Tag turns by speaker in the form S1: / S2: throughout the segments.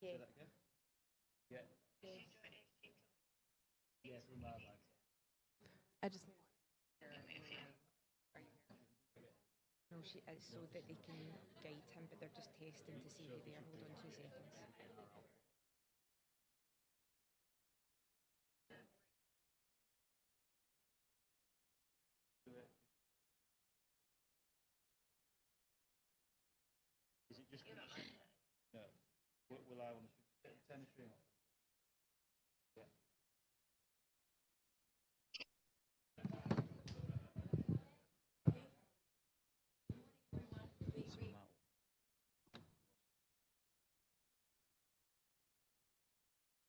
S1: Yeah.
S2: Yeah. Yes,
S1: I just no, so that they can guide him, but they're just testing to see who they are. Hold on 2 seconds.
S2: Is it just no? Will I want to turn the stream off? Yeah.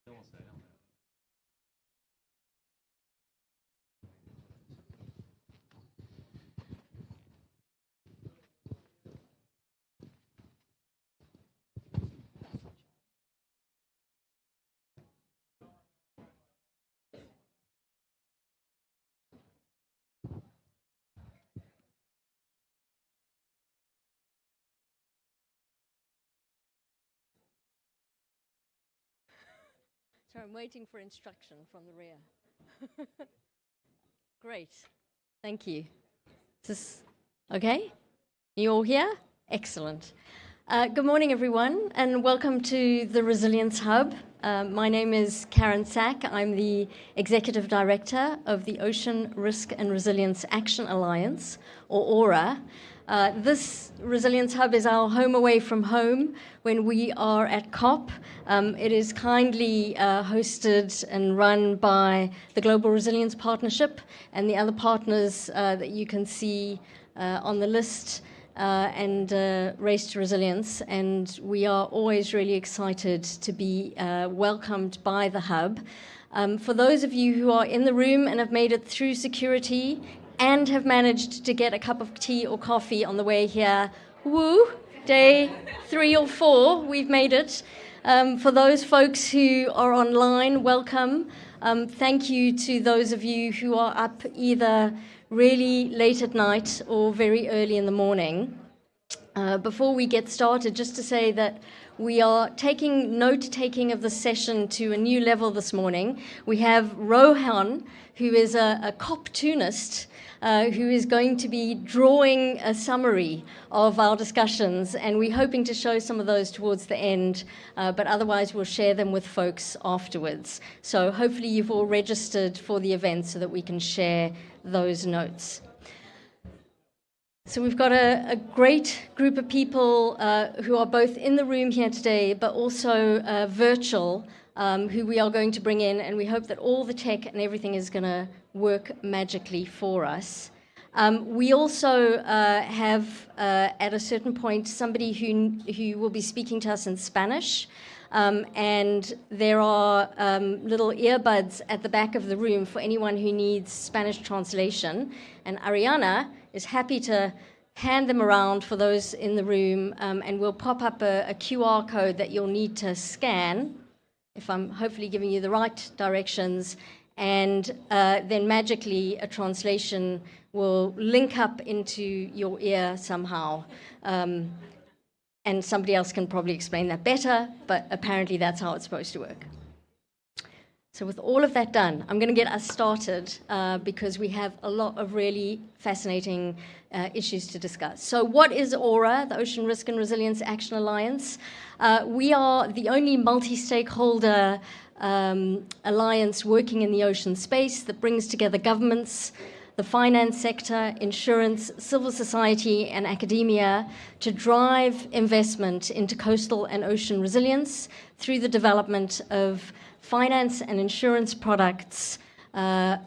S2: No one's saying that.
S3: So I'm waiting for instruction from the rear. Great. Thank you. Is this okay? You all here? Excellent. Good morning, everyone, and welcome to the Resilience Hub. My name is Karen Sack. I'm the Executive Director of the Ocean Risk and Resilience Action Alliance, or ORA. This Resilience Hub is our home away from home when we are at COP. It is kindly hosted and run by the Global Resilience Partnership and the other partners that you can see on the list. And Race to Resilience, and we are always really excited to be welcomed by the Hub. For those of you who are in the room and have made it through security and have managed to get a cup of tea or coffee on the way here, woo, day 3 or 4, we've made it. For those folks who are online, welcome. Thank you to those of you who are up either really late at night or very early in the morning. Before we get started, just to say that we are taking note-taking of the session to a new level this morning. We have Rohan, who is a COP-tunist, who is going to be drawing a summary of our discussions, and we're hoping to show some of those towards the end, but otherwise we'll share them with folks afterwards. So hopefully you've all registered for the event so that we can share those notes. So we've got a great group of people who are both in the room here today, but also virtual, who we are going to bring in, and we hope that all the tech and everything is going to work magically for us. We also have, at a certain point, somebody who will be speaking to us in Spanish. And there are little earbuds at the back of the room for anyone who needs Spanish translation. And Ariana is happy to hand them around for those in the room, and we'll pop up a QR code that you'll need to scan, if I'm hopefully giving you the right directions, and then magically a translation will link up into your ear somehow. And somebody else can probably explain that better, but apparently that's how it's supposed to work. So with all of that done, I'm going to get us started because we have a lot of really fascinating issues to discuss. So what is ORA, the Ocean Risk and Resilience Action Alliance? We are the only multi-stakeholder alliance working in the ocean space that brings together governments, the finance sector, insurance, civil society, and academia to drive investment into coastal and ocean resilience through the development of finance and insurance products. And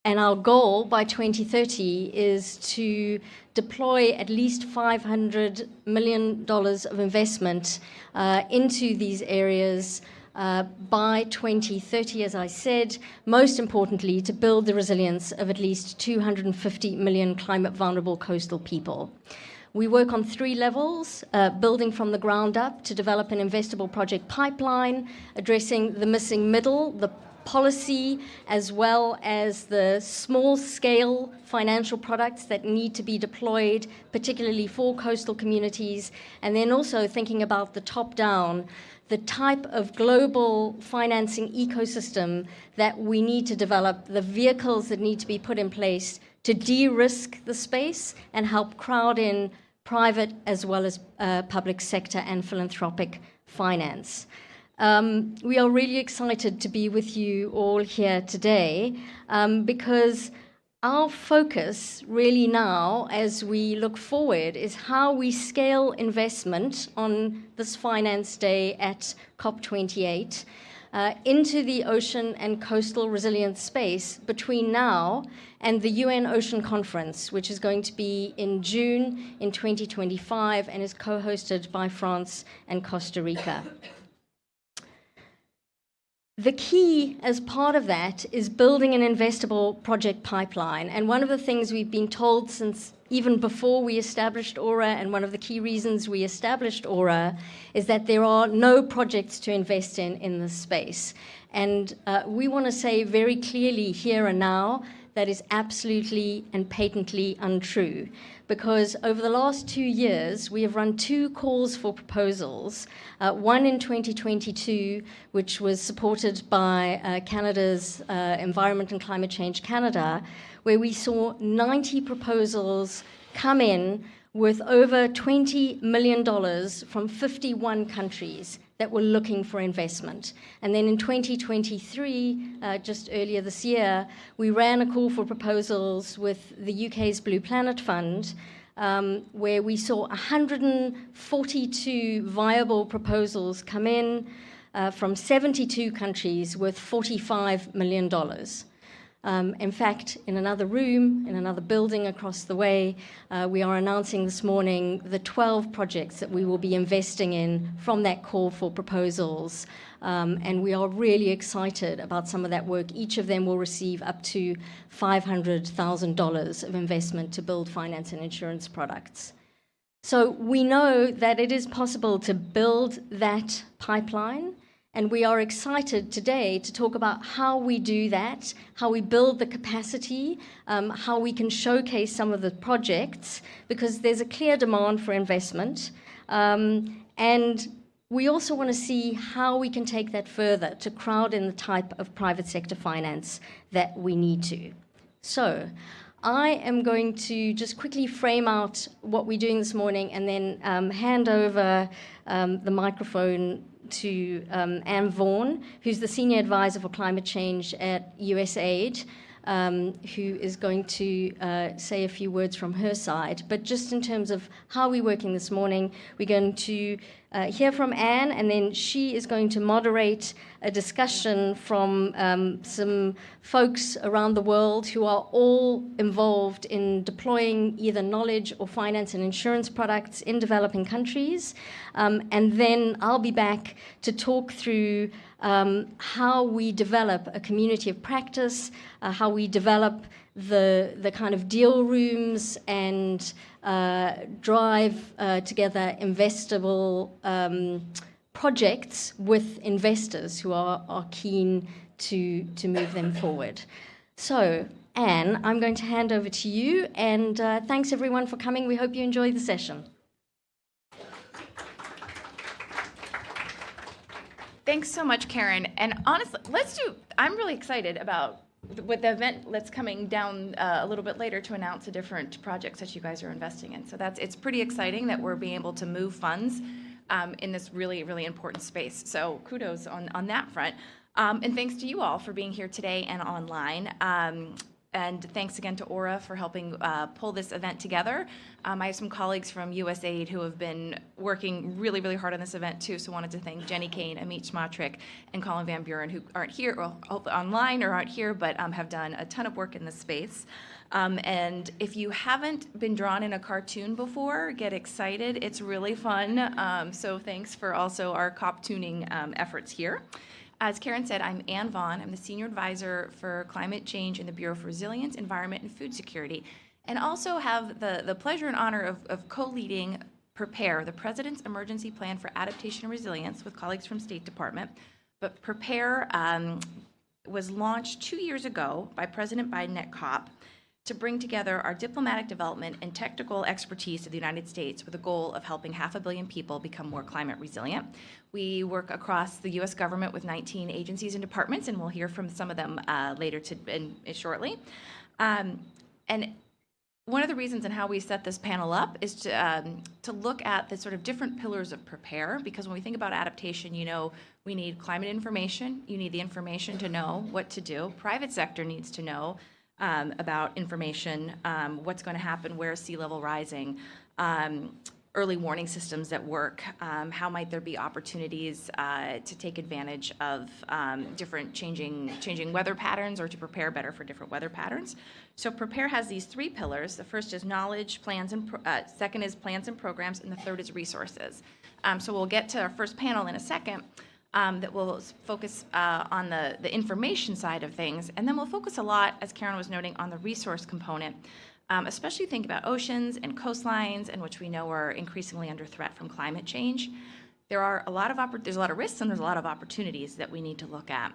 S3: our goal by 2030 is to deploy at least $500 million of investment into these areas by 2030, as I said, most importantly, to build the resilience of at least 250 million climate-vulnerable coastal people. We work on 3 levels, building from the ground up to develop an investable project pipeline, addressing the missing middle, the policy as well as the small-scale financial products that need to be deployed, particularly for coastal communities, and then also thinking about the top-down, the type of global financing ecosystem that we need to develop, the vehicles that need to be put in place to de-risk the space and help crowd in private as well as public sector and philanthropic finance. We are really excited to be with you all here today because our focus really now, as we look forward, is how we scale investment on this Finance Day at COP28 into the ocean and coastal resilience space between now and the UN Ocean Conference, which is going to be in June in 2025 and is co-hosted by France and Costa Rica. The key as part of that is building an investable project pipeline. And one of the things we've been told since even before we established Aura, and one of the key reasons we established Aura, is that there are no projects to invest in this space. And we want to say very clearly here and now that is absolutely and patently untrue. Because over the last 2 years, we have run 2 calls for proposals, one in 2022, which was supported by Canada's Environment and Climate Change Canada, where we saw 90 proposals come in with over $20 million from 51 countries that were looking for investment. And then in 2023, just earlier this year, we ran a call for proposals with the UK's Blue Planet Fund, where we saw 142 viable proposals come in from 72 countries with $45 million. In fact, in another room, in another building across the way, we are announcing this morning the 12 projects that we will be investing in from that call for proposals. And we are really excited about some of that work. Each of them will receive up to $500,000 of investment to build finance and insurance products. So we know that it is possible to build that pipeline. And we are excited today to talk about how we do that, how we build the capacity, how we can showcase some of the projects, because there's a clear demand for investment. And we also want to see how we can take that further to crowd in the type of private sector finance that we need to. So I am going to just quickly frame out what we're doing this morning and then hand over the microphone to Anne Vaughan, who's the Senior Advisor for Climate Change at USAID, who is going to say a few words from her side. But just in terms of how we're working this morning, we're going to hear from Anne, and then she is going to moderate a discussion from some folks around the world who are all involved in deploying either knowledge or finance and insurance products in developing countries. And then I'll be back to talk through how we develop a community of practice, how we develop the kind of deal rooms and drive together investable projects with investors who are keen to move them forward. So, Anne, I'm going to hand over to you, and thanks everyone for coming. We hope you enjoy the session.
S4: Thanks so much, Karen. And honestly, I'm really excited about with the event that's coming down a little bit later to announce the different projects that you guys are investing in. So it's pretty exciting that we're being able to move funds in this really, really important space. So kudos on that front. And thanks to you all for being here today and online. And thanks again to Aura for helping pull this event together. I have some colleagues from USAID who have been working really, really hard on this event too. So wanted to thank Jenny Kane, Amit Smatrik, and Colin Van Buren, who aren't here, well, online or aren't here, but have done a ton of work in this space. And if you haven't been drawn in a cartoon before, get excited. It's really fun. So thanks for also our COP tuning efforts here. As Karen said, I'm Anne Vaughan. I'm the Senior Advisor for Climate Change in the Bureau for Resilience, Environment, and Food Security, and also have the pleasure and honor of co-leading PREPARE, the President's Emergency Plan for Adaptation and Resilience, with colleagues from State Department. But PREPARE was launched 2 years ago by President Biden at COP to bring together our diplomatic development and technical expertise of the United States with the goal of helping 500 million people become more climate resilient. We work across the U.S. government with 19 agencies and departments, and we'll hear from some of them shortly. And one of the reasons and how we set this panel up is to look at the sort of different pillars of prepare, because when we think about adaptation, you know, we need climate information, you need the information to know what to do. Private sector needs to know about information, what's going to happen, where is sea level rising, early warning systems that work, how might there be opportunities to take advantage of different changing weather patterns or to prepare better for different weather patterns. So prepare has these 3 pillars. The first is knowledge, plans, and second is plans and programs, and the third is resources. So we'll get to our first panel in a second. That will focus on the information side of things, and then we'll focus a lot, as Karen was noting, on the resource component, especially think about oceans and coastlines, and which we know are increasingly under threat from climate change. There's a lot of risks and there's a lot of opportunities that we need to look at.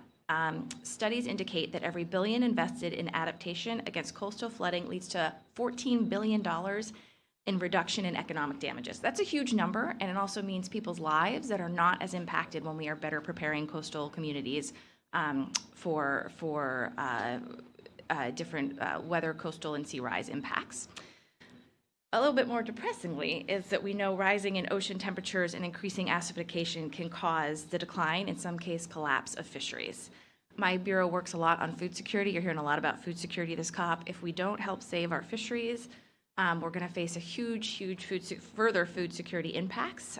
S4: Studies indicate that every $1 billion invested in adaptation against coastal flooding leads to $14 billion in reduction in economic damages. That's a huge number, and it also means people's lives that are not as impacted when we are better preparing coastal communities for different weather, coastal, and sea rise impacts. A little bit more depressingly is that we know rising in ocean temperatures and increasing acidification can cause the decline, in some case collapse, of fisheries. My bureau works a lot on food security. You're hearing a lot about food security this COP. If we don't help save our fisheries, we're going to face a huge further food security impacts.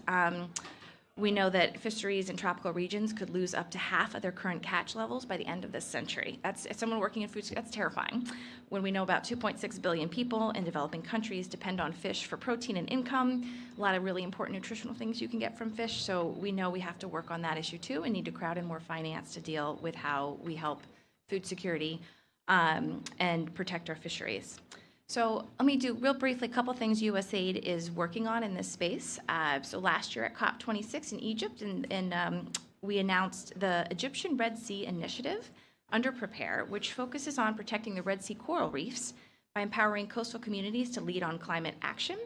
S4: We know that fisheries in tropical regions could lose up to half of their current catch levels by the end of this century. As someone working in food, that's terrifying. When we know about 2.6 billion people in developing countries depend on fish for protein and income, a lot of really important nutritional things you can get from fish, so we know we have to work on that issue too and need to crowd in more finance to deal with how we help food security and protect our fisheries. So let me do real briefly a couple things USAID is working on in this space. So last year at COP26 in Egypt, we announced the Egyptian Red Sea Initiative under Prepare, which focuses on protecting the Red Sea coral reefs by empowering coastal communities to lead on climate action.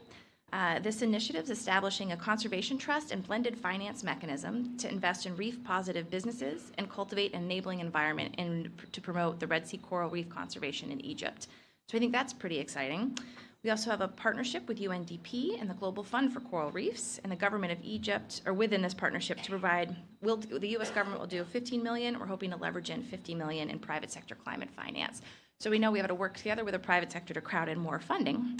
S4: This initiative is establishing a conservation trust and blended finance mechanism to invest in reef-positive businesses and cultivate an enabling environment to promote the Red Sea coral reef conservation in Egypt. So I think that's pretty exciting. We also have a partnership with UNDP and the Global Fund for Coral Reefs and the government of Egypt, or within this partnership, to provide, the U.S. government will do $15 million. We're hoping to leverage in $50 million in private sector climate finance. So we know we have to work together with the private sector to crowd in more funding.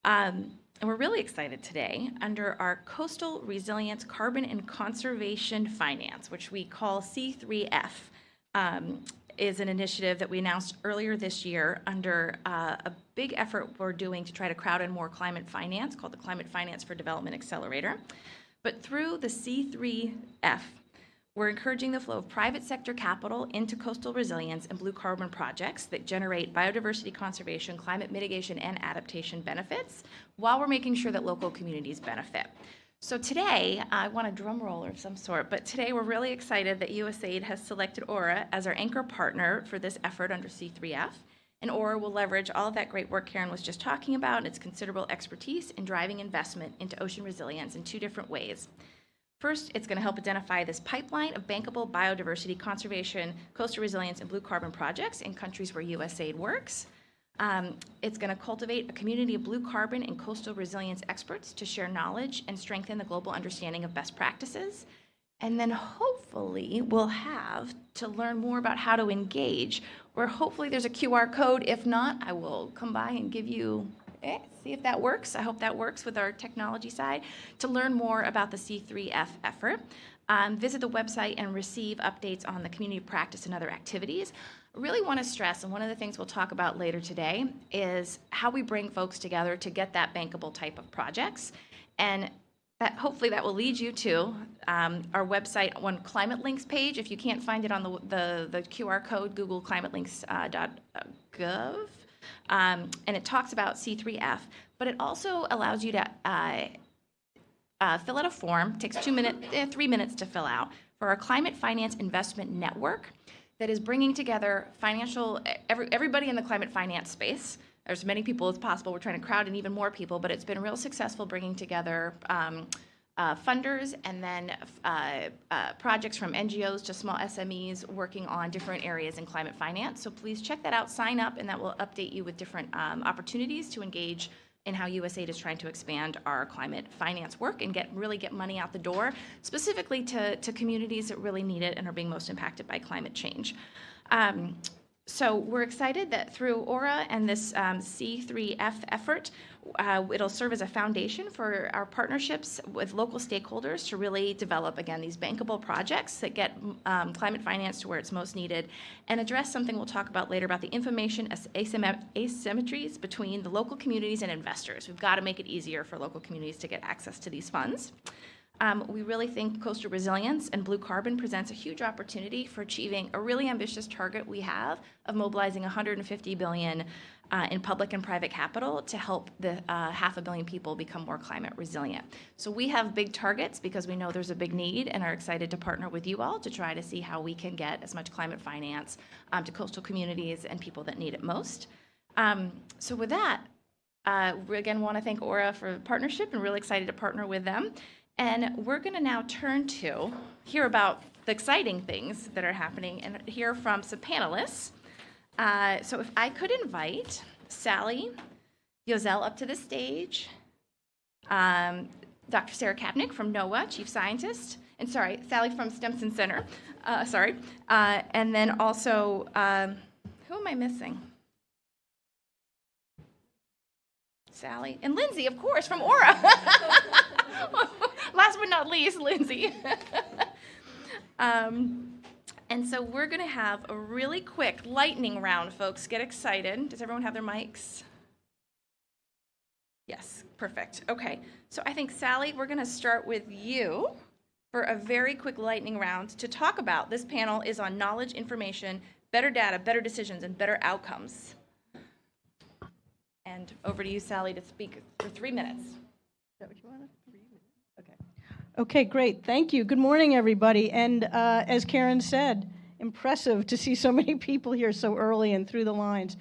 S4: And we're really excited today under our Coastal Resilience Carbon and Conservation Finance, which we call C3F. Is an initiative that we announced earlier this year under a big effort we're doing to try to crowd in more climate finance called the Climate Finance for Development Accelerator. But through the C3F, we're encouraging the flow of private sector capital into coastal resilience and blue carbon projects that generate biodiversity conservation, climate mitigation, and adaptation benefits, while we're making sure that local communities benefit. So today, I want a drum roll of some sort, but today we're really excited that USAID has selected Aura as our anchor partner for this effort under C3F. And Aura will leverage all of that great work Karen was just talking about and its considerable expertise in driving investment into ocean resilience in 2 different ways. First, it's going to help identify this pipeline of bankable biodiversity conservation, coastal resilience, and blue carbon projects in countries where USAID works. It's going to cultivate a community of blue carbon and coastal resilience experts to share knowledge and strengthen the global understanding of best practices. And then hopefully we'll have to learn more about how to engage, where hopefully there's a QR code. If not, I will come by and give you, see if that works. I hope that works with our technology side, to learn more about the C3F effort. Visit the website and receive updates on the community practice and other activities. I really want to stress, and one of the things we'll talk about later today, is how we bring folks together to get that bankable type of projects. And that hopefully that will lead you to our website on Climate Links page. If you can't find it on the QR code, Google climatelinks.gov. And it talks about C3F, but it also allows you to fill out a form. It takes 3 minutes to fill out, for our Climate Finance Investment Network that is bringing together everybody in the climate finance space. There's as many people as possible. We're trying to crowd in even more people, but it's been real successful bringing together funders and then projects from NGOs to small SMEs working on different areas in climate finance. So please check that out, sign up, and that will update you with different opportunities to engage in how USAID is trying to expand our climate finance work and really get money out the door, specifically to communities that really need it and are being most impacted by climate change. So we're excited that through Aura and this C3F effort, it'll serve as a foundation for our partnerships with local stakeholders to really develop, again, these bankable projects that get climate finance to where it's most needed and address something we'll talk about later about the information asymmetries between the local communities and investors. We've got to make it easier for local communities to get access to these funds. We really think coastal resilience and blue carbon presents a huge opportunity for achieving a really ambitious target we have of mobilizing $150 billion in public and private capital to help the 500 million people become more climate resilient. So we have big targets because we know there's a big need and are excited to partner with you all to try to see how we can get as much climate finance to coastal communities and people that need it most. So with that, we again want to thank Aura for the partnership and really excited to partner with them. And we're going to now turn to hear about the exciting things that are happening and hear from some panelists. So if I could invite Sally Yozel up to the stage, Dr. Sarah Kapnick from NOAA, Chief Scientist, and Sally from Stimson Center, and then also, who am I missing? Sally, and Lindsay, of course, from Aura. Last but not least, Lindsay. And so we're going to have a really quick lightning round, folks. Get excited. Does everyone have their mics? Yes, perfect. Okay, so I think, Sally, we're going to start with you for a very quick lightning round to talk about. This panel is on knowledge, information, better data, better decisions, and better outcomes. And over to you, Sally, to speak for 3 minutes. Is that what you wanted? 3 minutes. Okay.
S5: Okay, great. Thank you. Good morning, everybody. And as Karen said, impressive to see so many people here so early and through the lines.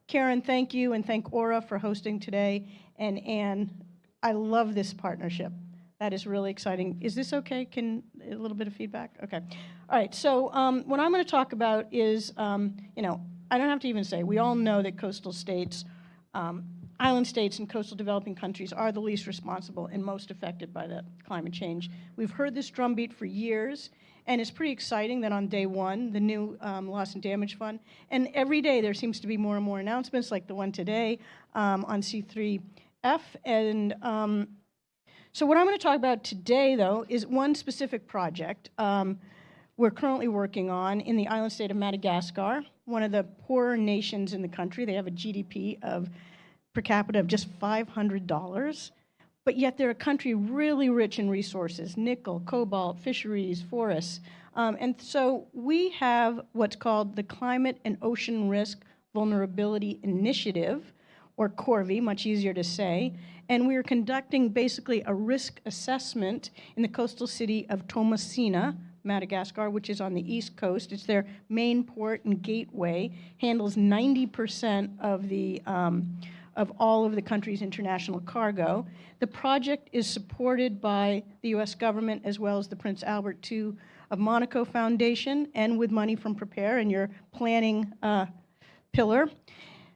S5: Karen, thank you, and thank Aura for hosting today. And Anne, I love this partnership. That is really exciting. Is this okay? A little bit of feedback? Okay. All right, so what I'm going to talk about is, I don't have to even say, we all know that coastal states, island states and coastal developing countries are the least responsible and most affected by the climate change. We've heard this drumbeat for years, and it's pretty exciting that on day one, the new Loss and Damage Fund, and every day there seems to be more and more announcements like the one today on C3F. And so what I'm going to talk about today, though, is one specific project we're currently working on in the island state of Madagascar, one of the poorer nations in the country. They have a GDP per capita of just $500, but yet they're a country really rich in resources, nickel, cobalt, fisheries, forests. And so we have what's called the Climate and Ocean Risk Vulnerability Initiative, or CORVI, much easier to say, and we are conducting basically a risk assessment in the coastal city of Tomasina, Madagascar, which is on the east coast. It's their main port and gateway, handles 90% of all of the country's international cargo. The project is supported by the U.S. government as well as the Prince Albert II of Monaco Foundation and with money from Prepare and your planning pillar.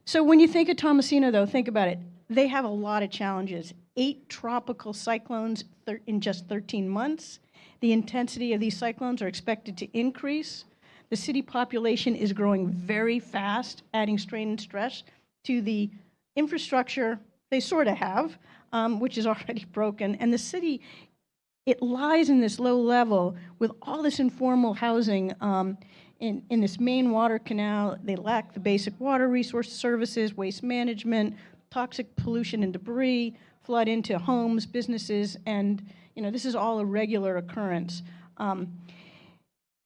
S5: So when you think of Tomasina, though, think about it. They have a lot of challenges. 8 tropical cyclones in just 13 months. The intensity of these cyclones are expected to increase. The city population is growing very fast, adding strain and stress to the infrastructure they sort of have, which is already broken. And the city, it lies in this low level with all this informal housing in this main water canal. They lack the basic water resource services, waste management, toxic pollution and debris flood into homes, businesses, and this is all a regular occurrence.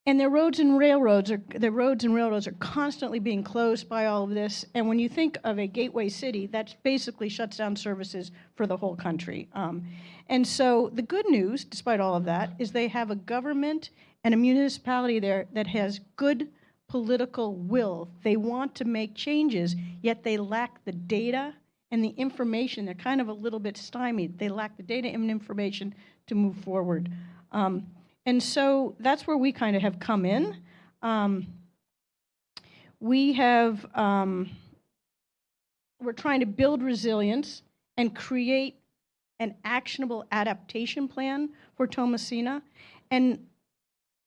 S5: And their roads and railroads are constantly being closed by all of this. And when you think of a gateway city, that basically shuts down services for the whole country. And so the good news, despite all of that, is they have a government and a municipality there that has good political will. They want to make changes, yet they lack the data and the information. They're kind of a little bit stymied. They lack the data and information to move forward. And so that's where we kind of have come in. We're trying to build resilience and create an actionable adaptation plan for Tomasina. And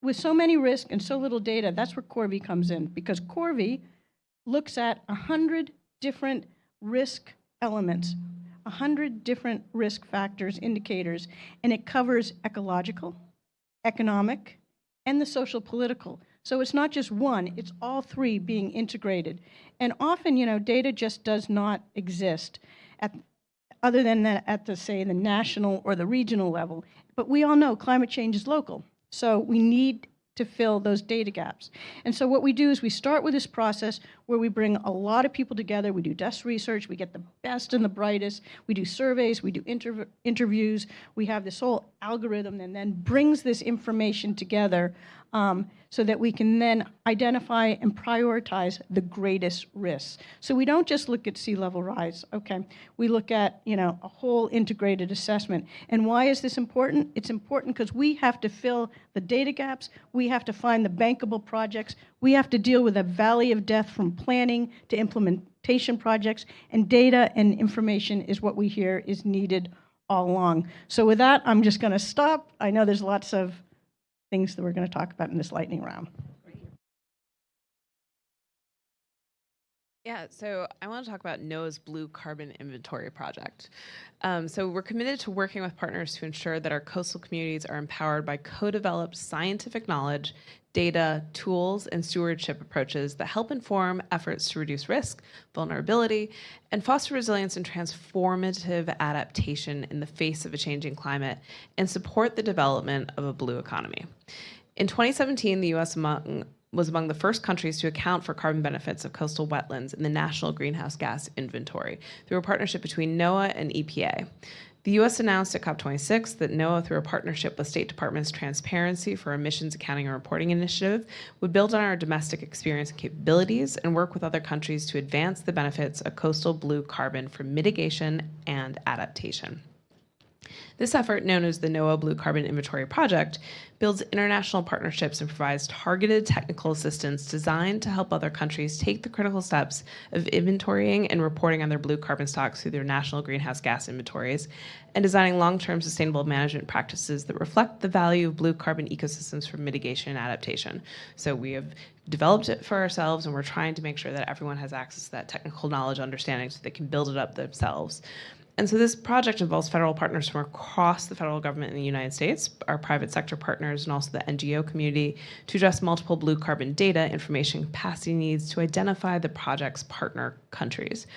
S5: with so many risks and so little data, that's where Corvi comes in, because Corvi looks at 100 different risk elements, 100 different risk factors, indicators, and it covers ecological, economic, and the social political. So it's not just one, it's all three being integrated. And often, data just does not exist other than that at the, say, the national or the regional level. But we all know climate change is local. So we need to fill those data gaps. And so what we do is we start with this process where we bring a lot of people together, we do desk research, we get the best and the brightest, we do surveys, we do interviews, we have this whole algorithm and then brings this information together so that we can then identify and prioritize the greatest risks. So we don't just look at sea level rise, okay? We look at, a whole integrated assessment. And why is this important? It's important because we have to fill the data gaps, we have to find the bankable projects, we have to deal with a valley of death from planning to implementation projects, and data and information is what we hear is needed all along. So with that, I'm just gonna stop. I know there's lots of things that we're going to talk about in this lightning round.
S6: Yeah, so I want to talk about NOAA's Blue Carbon Inventory project. So we're committed to working with partners to ensure that our coastal communities are empowered by co-developed scientific knowledge, data, tools, and stewardship approaches that help inform efforts to reduce risk, vulnerability, and foster resilience and transformative adaptation in the face of a changing climate, and support the development of a blue economy. In 2017, the U.S. was among the first countries to account for carbon benefits of coastal wetlands in the National Greenhouse Gas Inventory through a partnership between NOAA and EPA. The U.S. announced at COP26 that NOAA, through a partnership with State Department's Transparency for Emissions Accounting and Reporting Initiative, would build on our domestic experience and capabilities and work with other countries to advance the benefits of coastal blue carbon for mitigation and adaptation. This effort, known as the NOAA Blue Carbon Inventory Project, builds international partnerships and provides targeted technical assistance designed to help other countries take the critical steps of inventorying and reporting on their blue carbon stocks through their national greenhouse gas inventories, and designing long-term sustainable management practices that reflect the value of blue carbon ecosystems for mitigation and adaptation. So we have developed it for ourselves, and we're trying to make sure that everyone has access to that technical knowledge, understanding, so they can build it up themselves. And so this project involves federal partners from across the federal government in the United States, our private sector partners, and also the NGO community to address multiple blue carbon data, information, capacity needs to identify the project's partner countries.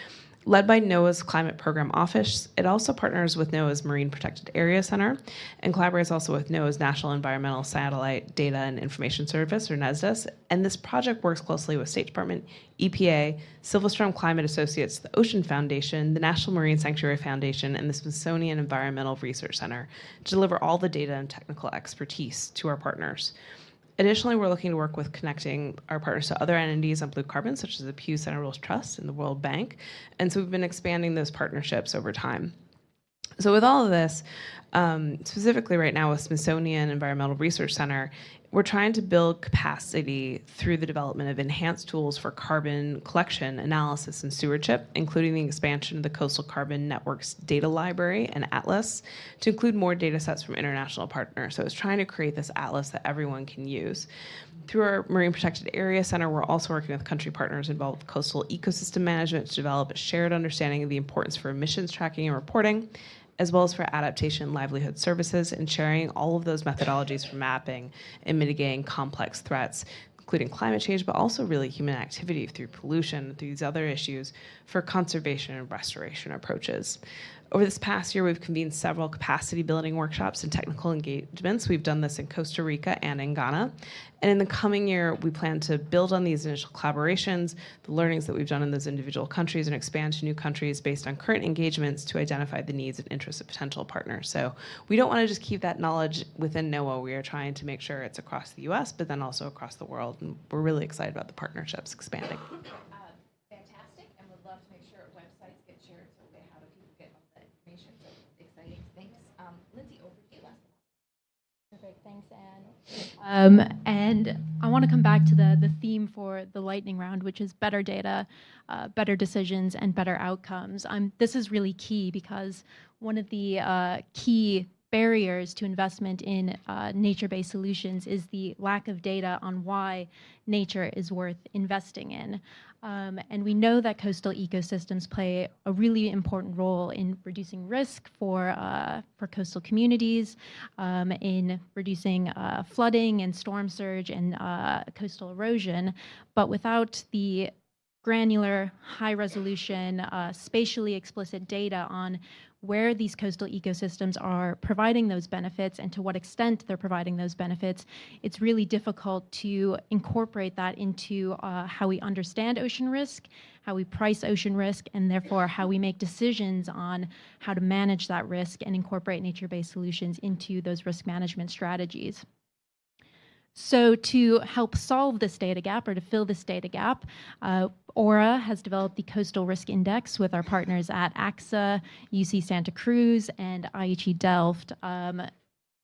S6: Led by NOAA's Climate Program Office, it also partners with NOAA's Marine Protected Area Center and collaborates also with NOAA's National Environmental Satellite Data and Information Service, or NESDIS. And this project works closely with State Department, EPA, Silverstone Climate Associates, the Ocean Foundation, the National Marine Sanctuary Foundation, and the Smithsonian Environmental Research Center to deliver all the data and technical expertise to our partners. Additionally, we're looking to work with connecting our partners to other entities on blue carbon, such as the Pew Center Rules Trust and the World Bank. And so we've been expanding those partnerships over time. So with all of this, specifically right now with Smithsonian Environmental Research Center, we're trying to build capacity through the development of enhanced tools for carbon collection, analysis, and stewardship, including the expansion of the Coastal Carbon Network's data library and atlas to include more data sets from international partners. So it's trying to create this atlas that everyone can use. Through our Marine Protected Area Center, we're also working with country partners involved with coastal ecosystem management to develop a shared understanding of the importance for emissions tracking and reporting, as well as for adaptation and livelihood services, and sharing all of those methodologies for mapping and mitigating complex threats, including climate change, but also really human activity through pollution, through these other issues for conservation and restoration approaches. Over this past year, we've convened several capacity building workshops and technical engagements. We've done this in Costa Rica and in Ghana. And in the coming year, we plan to build on these initial collaborations, the learnings that we've done in those individual countries, and expand to new countries based on current engagements to identify the needs and interests of potential partners. So we don't want to just keep that knowledge within NOAA. We are trying to make sure it's across the US, but then also across the world. And we're really excited about the partnerships expanding.
S4: Fantastic, and would love to make sure websites get shared so that how do people get all that information. So exciting. Thanks. Lindsay, over to you.
S7: Perfect. Thanks, Anne. And I want to come back to the theme for the lightning round, which is better data, better decisions, and better outcomes. This is really key because one of the key barriers to investment in nature-based solutions is the lack of data on why nature is worth investing in. And we know that coastal ecosystems play a really important role in reducing risk for coastal communities, in reducing flooding and storm surge and coastal erosion. But without the granular, high-resolution, spatially explicit data on where these coastal ecosystems are providing those benefits and to what extent they're providing those benefits, it's really difficult to incorporate that into how we understand ocean risk, how we price ocean risk, and therefore how we make decisions on how to manage that risk and incorporate nature-based solutions into those risk management strategies. So to help solve this data gap, or to fill this data gap, Aura has developed the Coastal Risk Index with our partners at AXA, UC Santa Cruz, and IHE Delft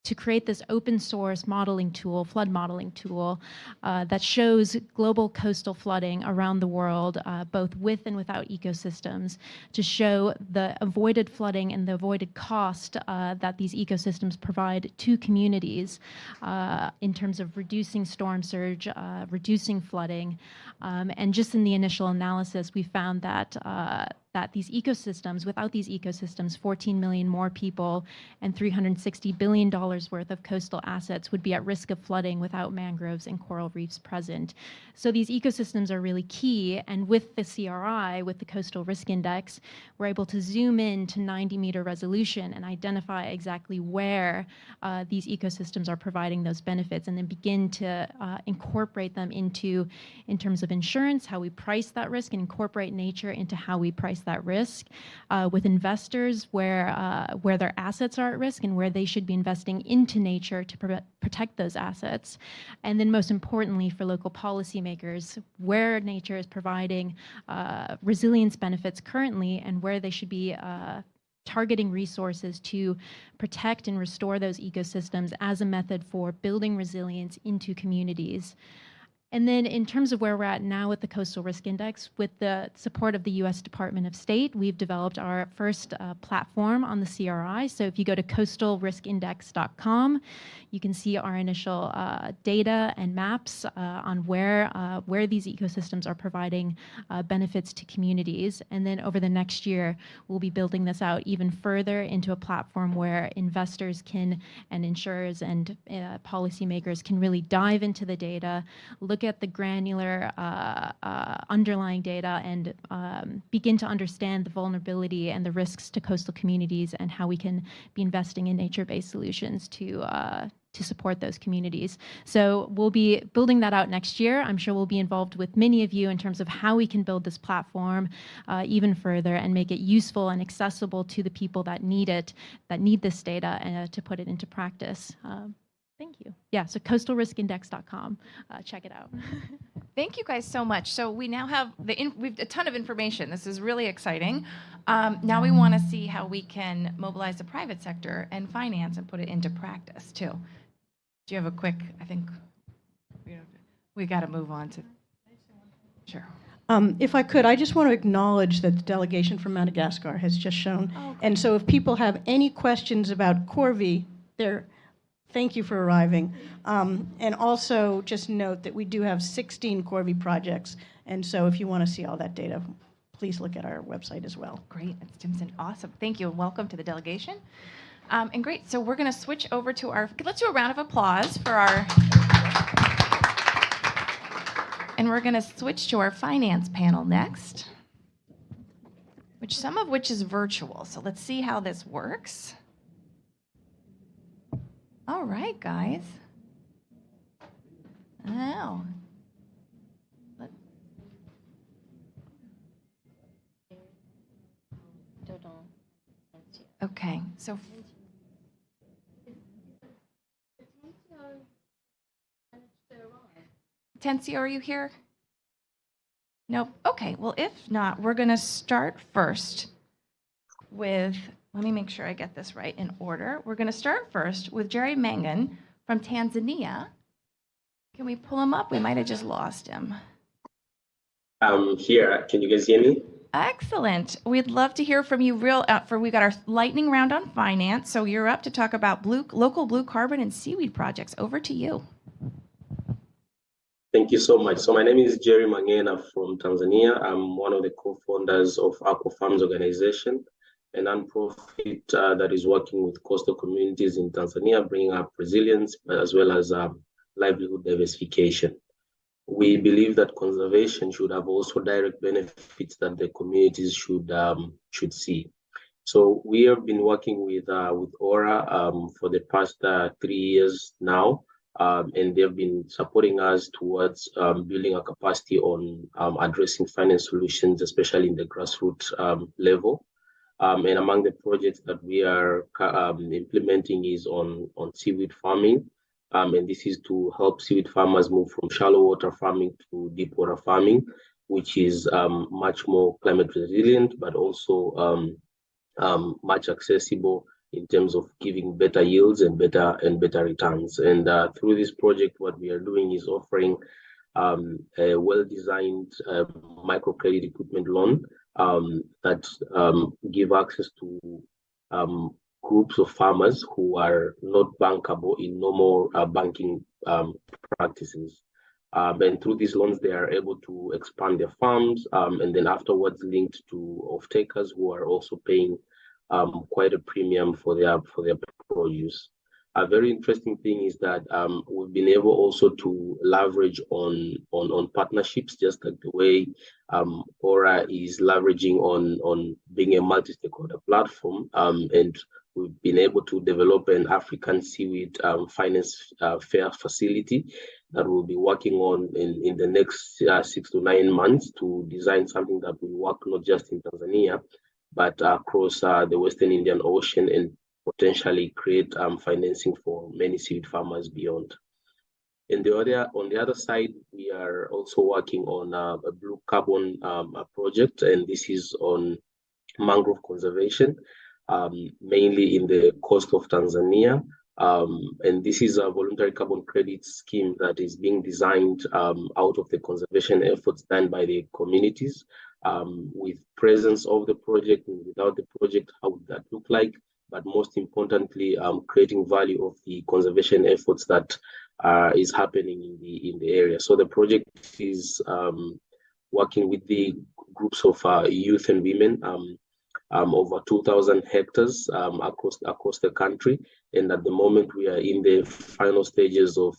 S7: to create this open source modeling tool, flood modeling tool, that shows global coastal flooding around the world, both with and without ecosystems, to show the avoided flooding and the avoided cost that these ecosystems provide to communities in terms of reducing storm surge, reducing flooding. And just in the initial analysis, we found that that these ecosystems, without these ecosystems, 14 million more people and $360 billion worth of coastal assets would be at risk of flooding without mangroves and coral reefs present. So these ecosystems are really key, and with the CRI, with the Coastal Risk Index, we're able to zoom in to 90-meter resolution and identify exactly where these ecosystems are providing those benefits, and then begin to incorporate them into, in terms of insurance, how we price that risk, and incorporate nature into how we price that risk with investors where their assets are at risk and where they should be investing into nature to protect those assets. And then most importantly for local policymakers, where nature is providing resilience benefits currently and where they should be targeting resources to protect and restore those ecosystems as a method for building resilience into communities. And then in terms of where we're at now with the Coastal Risk Index, with the support of the U.S. Department of State, we've developed our first platform on the CRI. So if you go to coastalriskindex.com, you can see our initial data and maps on where these ecosystems are providing benefits to communities. And then over the next year, we'll be building this out even further into a platform where investors can, and insurers and policymakers can really dive into the data, look at the granular underlying data, and begin to understand the vulnerability and the risks to coastal communities and how we can be investing in nature-based solutions to support those communities. So we'll be building that out next year. I'm sure we'll be involved with many of you in terms of how we can build this platform even further and make it useful and accessible to the people that need it, that need this data, and to put it into practice. Thank you. Yeah, so coastalriskindex.com. Check it out.
S4: Thank you guys so much. So we now have we've a ton of information. This is really exciting. Now we want to see how we can mobilize the private sector and finance and put it into practice too. Do you have a quick? I think we got to move on to. Sure.
S5: If I could, I just want to acknowledge that the delegation from Madagascar has just shown.
S4: Oh,
S5: and so if people have any questions about Corvi, thank you for arriving. And also just note that we do have 16 Corvi projects. And so if you want to see all that data, please look at our website as well.
S4: Great, that's Stimson. Awesome. Thank you. Welcome to the delegation. And great, so we're going to switch over to let's do a round of applause for our, and we're going to switch to our finance panel next. some of which is virtual. So let's see how this works. All right, guys. Now, okay, so Tencio, are you here? Nope. Okay, well, if not, we're going to start first with, let me make sure I get this right in order. We're going to start first with Jerry Mangan from Tanzania. Can we pull him up? We might have just lost him.
S8: I'm here. Can you guys hear me?
S4: Excellent. We'd love to hear from you we got our lightning round on finance. So you're up to talk about local blue carbon and seaweed projects. Over to you.
S8: Thank you so much. So my name is Jerry Mangena from Tanzania. I'm one of the co-founders of Aqua Farms Organization, a nonprofit that is working with coastal communities in Tanzania, bringing up resilience, as well as livelihood diversification. We believe that conservation should have also direct benefits that the communities should see. So we have been working with Aura for the past 3 years now. And they've been supporting us towards building a capacity on addressing finance solutions, especially in the grassroots level. And among the projects that we are implementing is on seaweed farming. And this is to help seaweed farmers move from shallow water farming to deep water farming, which is much more climate resilient, but also much accessible in terms of giving better yields and better returns. And through this project, what we are doing is offering a well-designed microcredit equipment loan that give access to groups of farmers who are not bankable in normal banking practices. And through these loans, they are able to expand their farms and then afterwards linked to off-takers who are also paying quite a premium for their produce. A very interesting thing is that we've been able also to leverage on partnerships, just like the way Aura is leveraging on being a multi-stakeholder platform. And we've been able to develop an African seaweed finance fair facility that we'll be working on in the next 6 to 9 months to design something that will work not just in Tanzania, but across the Western Indian Ocean and potentially create financing for many seaweed farmers beyond. On the other side, we are also working on a blue carbon project, and this is on mangrove conservation, mainly in the coast of Tanzania. And this is a voluntary carbon credit scheme that is being designed out of the conservation efforts done by the communities. With presence of the project and without the project, how would that look like? But most importantly, creating value of the conservation efforts that is happening in the area. So the project is working with the groups of youth and women, over 2,000 hectares across the country. And at the moment, we are in the final stages of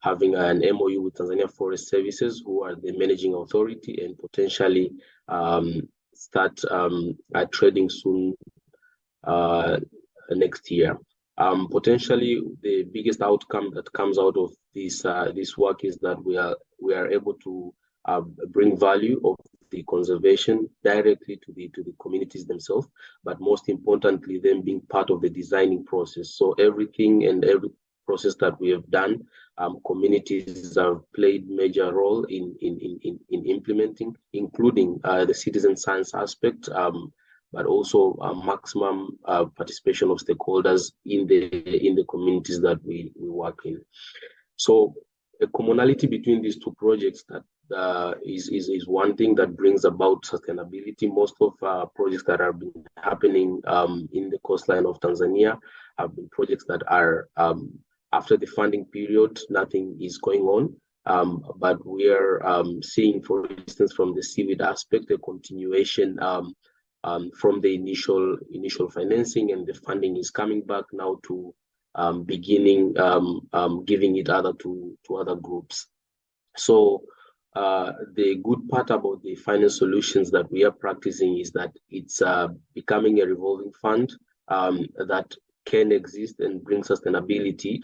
S8: having an MOU with Tanzania Forest Services, who are the managing authority, and potentially start trading soon next year. Potentially, the biggest outcome that comes out of this work is that we are able to bring value of the conservation directly to the communities themselves, but most importantly, them being part of the designing process. So everything and every process that we have done, communities have played major role in implementing, including the citizen science aspect, but also maximum participation of stakeholders in the communities that we work in. So a commonality between these two projects that is one thing that brings about sustainability. Most of projects that have been happening in the coastline of Tanzania have been projects that are after the funding period, nothing is going on. But we are seeing, for instance, from the seaweed aspect, a continuation from the initial financing, and the funding is coming back now to beginning giving it to other groups. So the good part about the finance solutions that we are practicing is that it's becoming a revolving fund that can exist and bring sustainability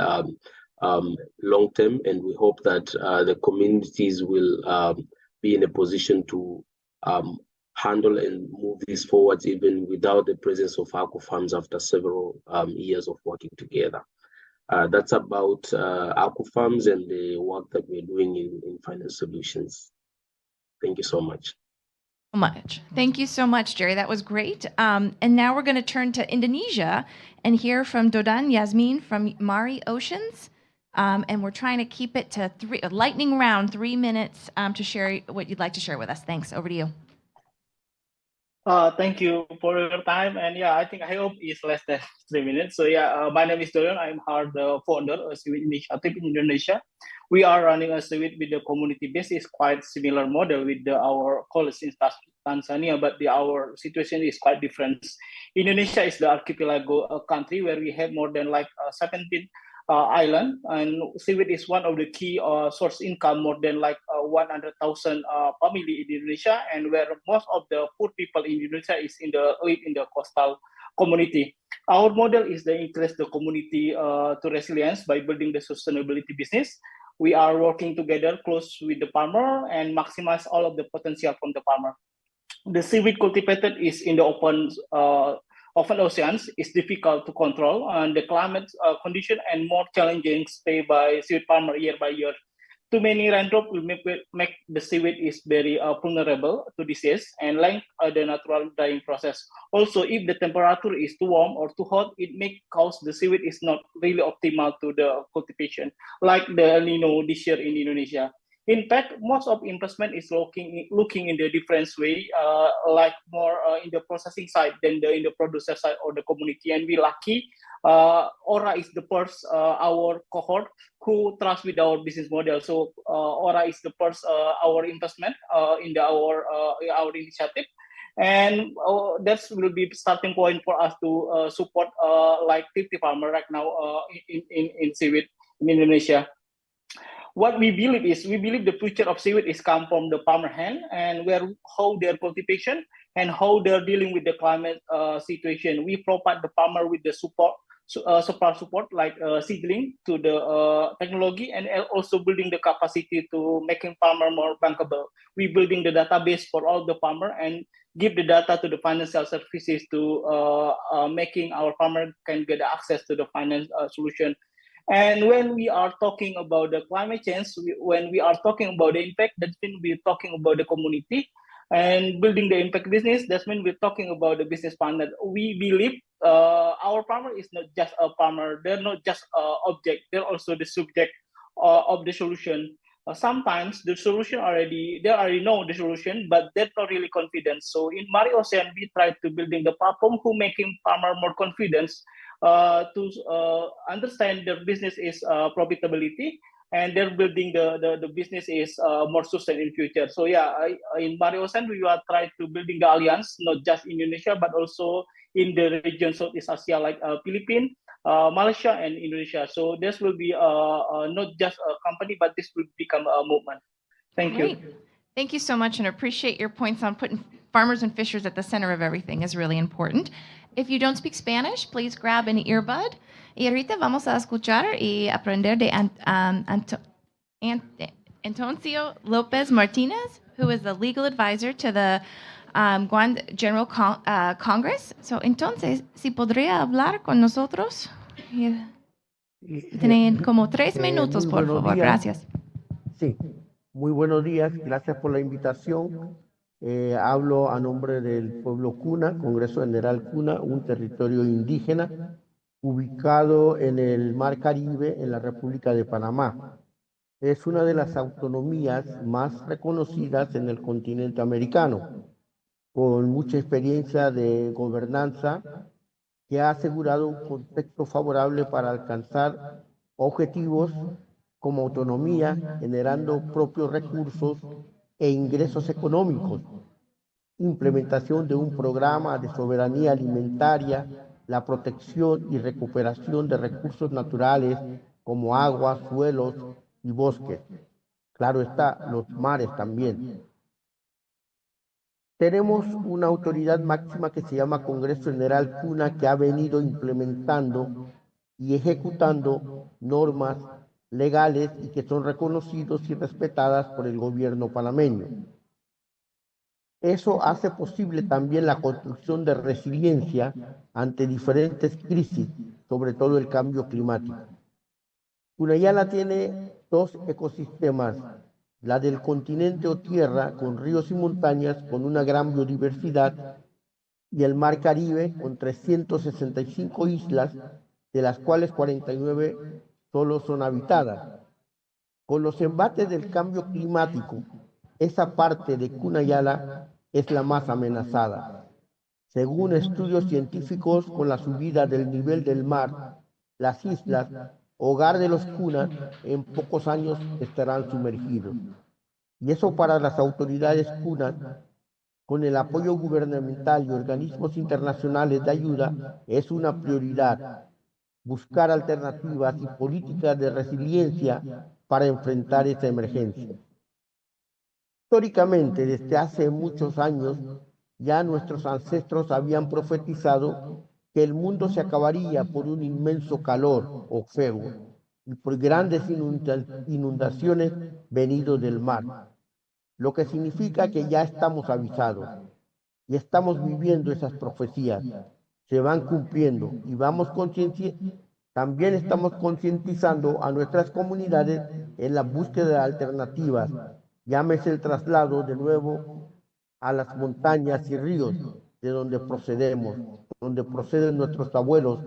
S8: long term, and we hope that the communities will be in a position to handle and move this forward even without the presence of Aquafarms after several years of working together. That's about Aquafarms and the work that we're doing in finance solutions. Thank you so much.
S4: Thank you so much, Jerry. That was great. And now we're going to turn to Indonesia and hear from Dodan Yasmin from Mari Oceans. And we're trying to keep it to lightning round, 3 minutes to share what you'd like to share with us. Thanks. Over to you.
S9: Thank you for your time, and yeah, I hope it's less than 3 minutes. So yeah, my name is Dodan. I'm the founder of Seaweed Initiative in Indonesia. We are running a seaweed with the community base. It's quite similar model with our colleagues in Tanzania, but our situation is quite different. Indonesia is the archipelago country where we have more than 17 island, and seaweed is one of the key source income, more than 100,000 family in Indonesia, and where most of the poor people in Indonesia live in the coastal community. Our model is to increase the community to resilience by building the sustainability business. We are working together close with the farmer and maximize all of the potential from the farmer. The seaweed cultivated is in the open oceans is difficult to control, and the climate condition and more challenging stay by seaweed farmer year by year. Too many raindrops will make the seaweed is very vulnerable to disease and length the natural drying process. Also, if the temperature is too warm or too hot, it may cause the seaweed is not really optimal to the cultivation, like the El Nino this year in Indonesia. In fact, most of investment is looking in the different way, like more in the processing side than in the producer side or the community. And we lucky, Aura is the first our cohort who trust with our business model. So Aura is the first our investment in our initiative. And that will be starting point for us to support 50 farmers right now in seaweed in Indonesia. What we believe the future of seaweed is come from the farmer hand, and how their cultivation and how they're dealing with the climate situation. We provide the farmer with the support like seedling to the technology, and also building the capacity to making farmer more bankable. We building the database for all the farmer and give the data to the financial services to making our farmer can get access to the finance solution. And when we are talking about the climate change, when we are talking about the impact, that means we're talking about the community and building the impact business. That means we're talking about the business partner. We believe our farmer is not just a farmer. They're not just an object. They're also the subject of the solution. Sometimes the solution they already know the solution, but they're not really confident. So in Mari Ocean, we try to building the platform who making farmer more confidence to understand their business is profitability, and they're building the business is more sustainable in future. So yeah, in Mari Ocean, we are trying to building the alliance, not just in Indonesia, but also in the region Southeast Asia, like Philippines, Malaysia, and Indonesia. So this will be not just a company, but this will become a movement. Thank you.
S4: Thank you so much, and appreciate your points on putting farmers and fishers at the center of everything is really important. If you don't speak Spanish, please grab an earbud. Y ahorita vamos a escuchar y aprender de Antonio Lopez Martinez, who is the legal advisor to the Guam General Congress. So, entonces, si podría hablar con nosotros. Tienen como 3 minutos, por favor. Gracias.
S10: Sí, muy buenos días. Gracias por la invitación. Hablo a nombre del pueblo Kuna, Congreso General Kuna, un territorio indígena ubicado en el Mar Caribe, en la República de Panamá. Es una de las autonomías más reconocidas en el continente americano, con mucha experiencia de gobernanza que ha asegurado un contexto favorable para alcanzar objetivos como autonomía, generando propios recursos e ingresos económicos, implementación de un programa de soberanía alimentaria, la protección y recuperación de recursos naturales como aguas, suelos y bosques. Claro está, los mares también. Tenemos una autoridad máxima que se llama Congreso General CUNA, que ha venido implementando y ejecutando normas legales y que son reconocidos y respetadas por el gobierno panameño. Eso hace posible también la construcción de resiliencia ante diferentes crisis, sobre todo el cambio climático. Cunayala tiene dos ecosistemas, la del continente o tierra, con ríos y montañas, con una gran biodiversidad, y el mar Caribe, con 365 islas, de las cuales 49 solo son habitadas. Con los embates del cambio climático, esa parte de Cunayala es la más amenazada. Según estudios científicos, con la subida del nivel del mar, las islas, hogar de los Cuna, en pocos años estarán sumergidos. Y eso para las autoridades Cuna, con el apoyo gubernamental y organismos internacionales de ayuda, es una prioridad. Buscar alternativas y políticas de resiliencia para enfrentar esta emergencia. Históricamente, desde hace muchos años, ya nuestros ancestros habían profetizado que el mundo se acabaría por un inmenso calor o fuego y por grandes inundaciones venidos del mar, lo que significa que ya estamos avisados y estamos viviendo esas profecías. Se van cumpliendo y también estamos concientizando a nuestras comunidades en la búsqueda de alternativas, llámese el traslado de nuevo a las montañas y ríos de donde procedemos, donde proceden nuestros abuelos,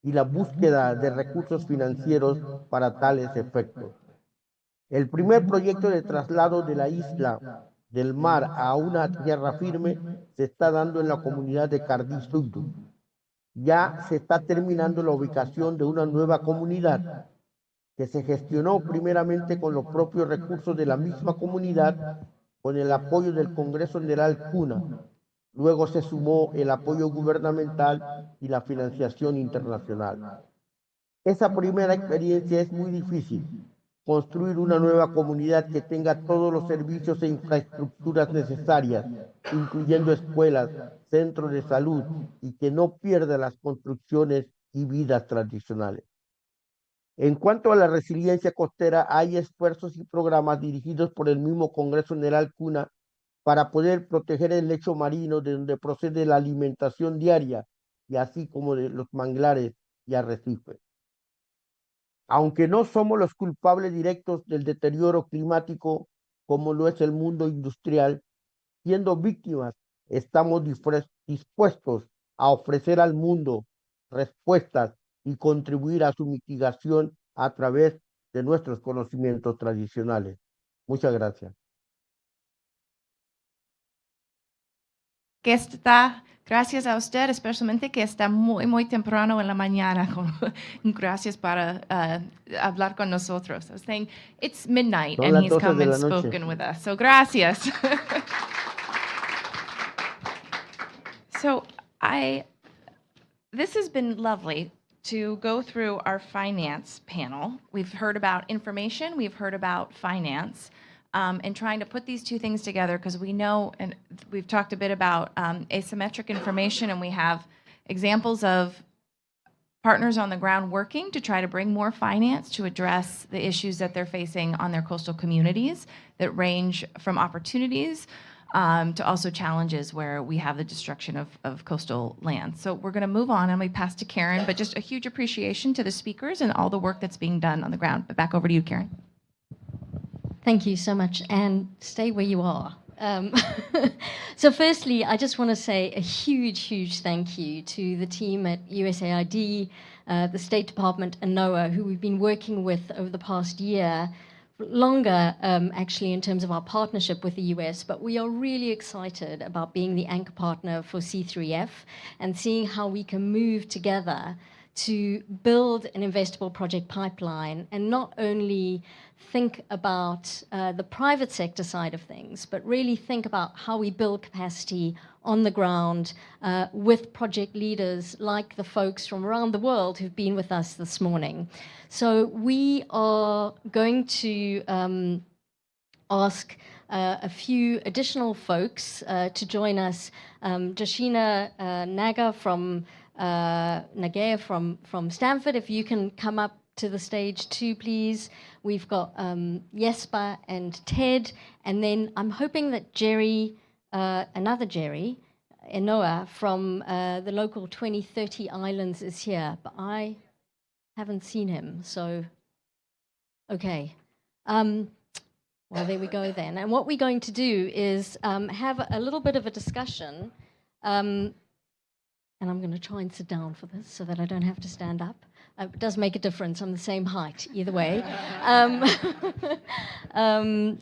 S10: y la búsqueda de recursos financieros para tales efectos. El primer proyecto de traslado de la isla del mar a una tierra firme se está dando en la comunidad de Cardí Sugdu. Ya se está terminando la ubicación de una nueva comunidad que se gestionó primeramente con los propios recursos de la misma comunidad, con el apoyo del Congreso General CUNA. Luego se sumó el apoyo gubernamental y la financiación internacional. Esa primera experiencia es muy difícil. Construir una nueva comunidad que tenga todos los servicios e infraestructuras necesarias, incluyendo escuelas, centros de salud, y que no pierda las construcciones y vidas tradicionales. En cuanto a la resiliencia costera, hay esfuerzos y programas dirigidos por el mismo Congreso General CUNA para poder proteger el lecho marino de donde procede la alimentación diaria, y así como de los manglares y arrecifes. Aunque no somos los culpables directos del deterioro climático como lo es el mundo industrial, siendo víctimas, estamos dispuestos a ofrecer al mundo respuestas y contribuir a su mitigación a través de nuestros conocimientos tradicionales. Muchas gracias.
S4: Gracias a usted, especialmente que está muy temprano en la mañana. Gracias para hablar con nosotros. I was saying it's midnight
S10: Son
S4: and
S10: las
S4: he's
S10: 12
S4: come
S10: de
S4: and
S10: la noche.
S4: spoken with us. So gracias. So this has been lovely to go through our finance panel. We've heard about information, we've heard about finance. And trying to put these two things together, because we know, and we've talked a bit about asymmetric information, and we have examples of partners on the ground working to try to bring more finance to address the issues that they're facing on their coastal communities that range from opportunities to also challenges where we have the destruction of coastal land. So we're going to move on, and we pass to Karen, but just a huge appreciation to the speakers and all the work that's being done on the ground. But back over to you, Karen.
S3: Thank you so much, and stay where you are. So firstly, I just want to say a huge thank you to the team at USAID, the State Department, and NOAA, who we've been working with over the past year, longer actually in terms of our partnership with the US, but we are really excited about being the anchor partner for C3F and seeing how we can move together to build an investable project pipeline and not only think about the private sector side of things, but really think about how we build capacity on the ground with project leaders like the folks from around the world who've been with us this morning. So we are going to ask a few additional folks to join us. Jashina Naga from Nagaya from Stanford, if you can come up to the stage too, please. We've got Jesper and Ted, and then I'm hoping that Jerry, another Jerry, Enoa from the local 2030 Islands is here, but I haven't seen him, so okay. Well, there we go then. And what we're going to do is have a little bit of a discussion, and I'm going to try and sit down for this so that I don't have to stand up. It does make a difference. I'm the same height either way. And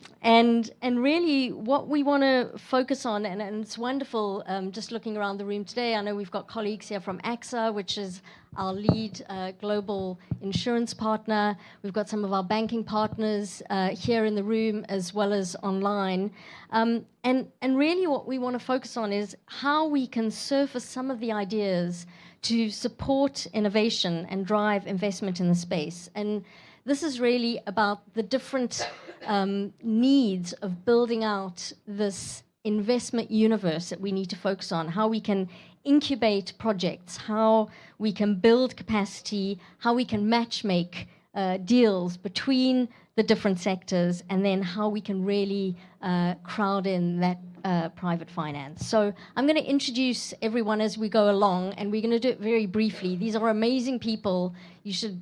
S3: really what we want to focus on, and it's wonderful just looking around the room today, I know we've got colleagues here from AXA, which is our lead global insurance partner. We've got some of our banking partners here in the room as well as online. And really what we want to focus on is how we can surface some of the ideas to support innovation and drive investment in the space. And this is really about the different needs of building out this investment universe that we need to focus on, how we can incubate projects, how we can build capacity, how we can matchmake deals between the different sectors, and then how we can really crowd in that private finance. So I'm going to introduce everyone as we go along, and we're going to do it very briefly. These are amazing people. You should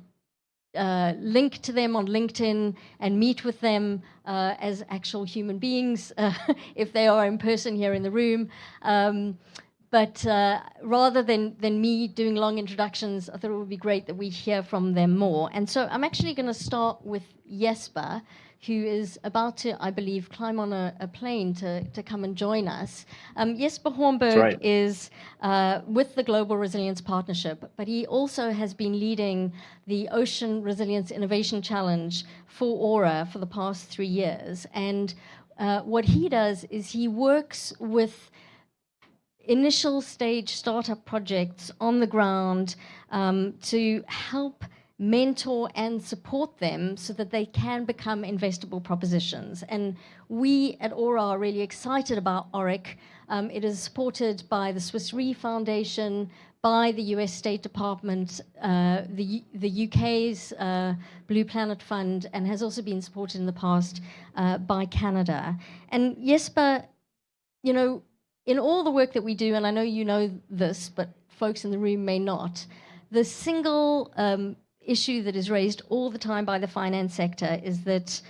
S3: link to them on LinkedIn and meet with them as actual human beings if they are in person here in the room. But rather than me doing long introductions, I thought it would be great that we hear from them more. And so I'm actually going to start with Jesper, who is about to, I believe, climb on a plane to come and join us. Jesper Hornberg is with the Global Resilience Partnership, but he also has been leading the Ocean Resilience Innovation Challenge for Aura for the past 3 years. And what he does is he works with initial stage startup projects on the ground to help mentor and support them so that they can become investable propositions. And we at Aura are really excited about ORIC. It is supported by the Swiss Re Foundation, by the US State Department, the UK's Blue Planet Fund, and has also been supported in the past by Canada. And Jesper, you know, in all the work that we do, and I know you know this, but folks in the room may not, the single issue that is raised all the time by the finance sector is that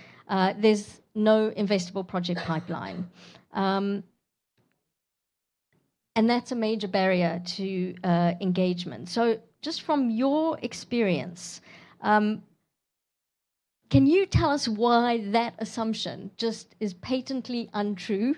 S3: there's no investable project pipeline. And that's a major barrier to engagement. So just from your experience, can you tell us why that assumption just is patently untrue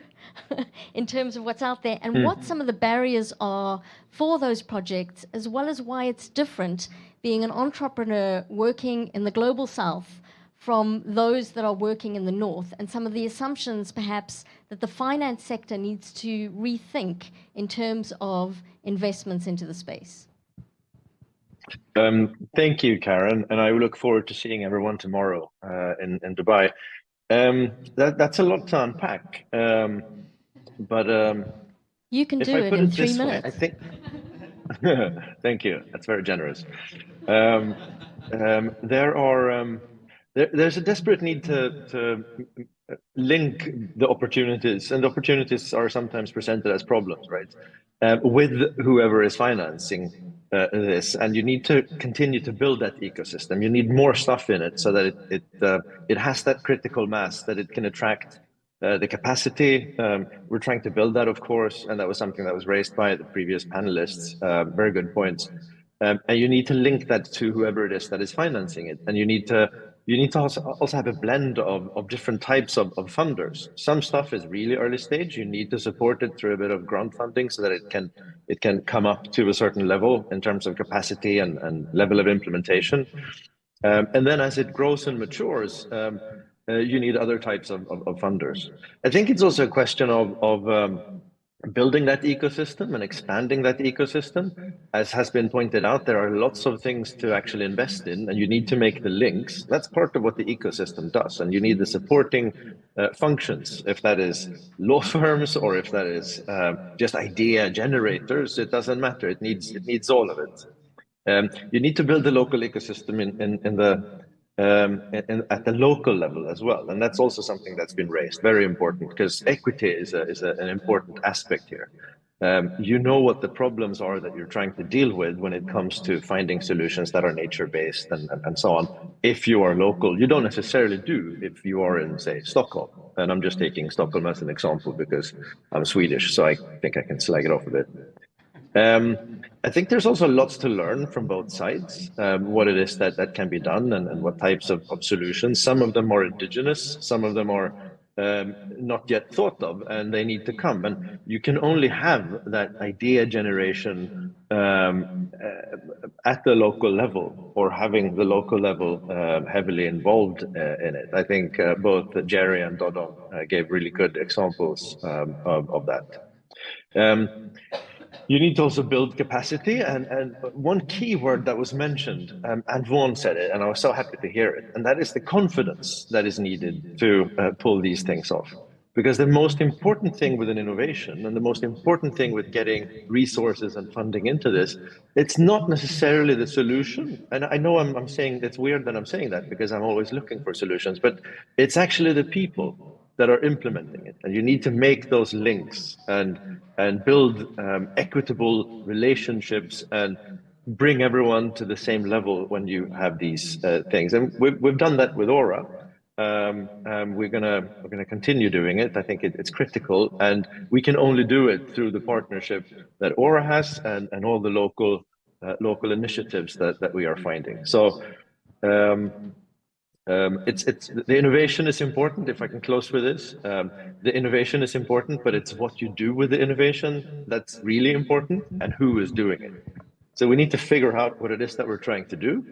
S3: in terms of what's out there, and what some of the barriers are for those projects, as well as why it's different being an entrepreneur working in the global south from those that are working in the north, and some of the assumptions perhaps that the finance sector needs to rethink in terms of investments into the space?
S11: Thank you, Karen, and I look forward to seeing everyone tomorrow in Dubai. That's a lot to unpack, but
S3: you can do it in 3 minutes.
S11: I think. Thank you. That's very generous. There's a desperate need to link the opportunities, and the opportunities are sometimes presented as problems, right? With whoever is financing this, and you need to continue to build that ecosystem. You need more stuff in it so that it has that critical mass, that it can attract the capacity. We're trying to build that, of course, and that was something that was raised by the previous panelists. Very good points. And you need to link that to whoever it is that is financing it, and you need to also have a blend of different types of funders. Some stuff is really early stage. You need to support it through a bit of grant funding so that it can come up to a certain level in terms of capacity and level of implementation. And then as it grows and matures, you need other types of funders. I think it's also a question of building that ecosystem and expanding that ecosystem. as has been pointed out, there are lots of things to actually invest in, and you need to make the links. That's part of what the ecosystem does, and you need the supporting functions, if that is law firms or if that is just idea generators. It doesn't matter. It needs all of it. You need to build the local ecosystem at the local level as well, and that's also something that's been raised. Very important, because equity is an important aspect here. You know what the problems are that you're trying to deal with when it comes to finding solutions that are nature-based and so on. If you are local, you don't necessarily do if you are in, say, Stockholm. And I'm just taking Stockholm as an example because I'm Swedish, so I think I can slag it off a bit. I think there's also lots to learn from both sides, what it is that can be done and what types of solutions. Some of them are indigenous, some of them are not yet thought of, and they need to come. And you can only have that idea generation at the local level, or having the local level heavily involved in it. I think both Jerry and Dodon gave really good examples of that. You need to also build capacity, and one key word that was mentioned, and Vaughan said it, and I was so happy to hear it, and that is the confidence that is needed to pull these things off. Because the most important thing with an innovation, and the most important thing with getting resources and funding into this, it's not necessarily the solution. And I know I'm saying, it's weird that I'm saying that, because I'm always looking for solutions, but it's actually the people that are implementing it. And you need to make those links and build equitable relationships and bring everyone to the same level when you have these things. And we've done that with Aura. We're gonna continue doing it. I think it's critical, and we can only do it through the partnership that Aura has and all the local initiatives that we are finding. So the innovation is important. If I can close with this, the innovation is important, but it's what you do with the innovation that's really important, and who is doing it. So we need to figure out what it is that we're trying to do.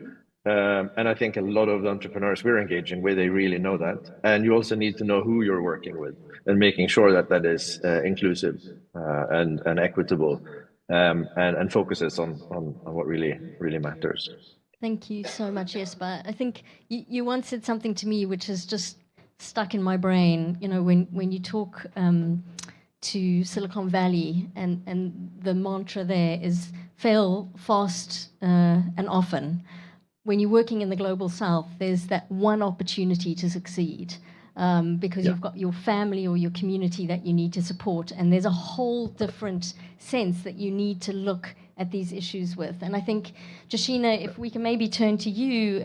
S11: And I think a lot of the entrepreneurs we're engaging with, they really know that. And you also need to know who you're working with, and making sure that that is inclusive and equitable, and focuses on what really matters.
S3: Thank you so much, Jesper. I think you once said something to me which has just stuck in my brain. You know, when you talk to Silicon Valley, and the mantra there is fail fast and often. When you're working in the global south, there's that one opportunity to succeed, because you've got your family or your community that you need to support, and there's a whole different sense that you need to look at these issues with. And I think, Jashina, if we can maybe turn to you.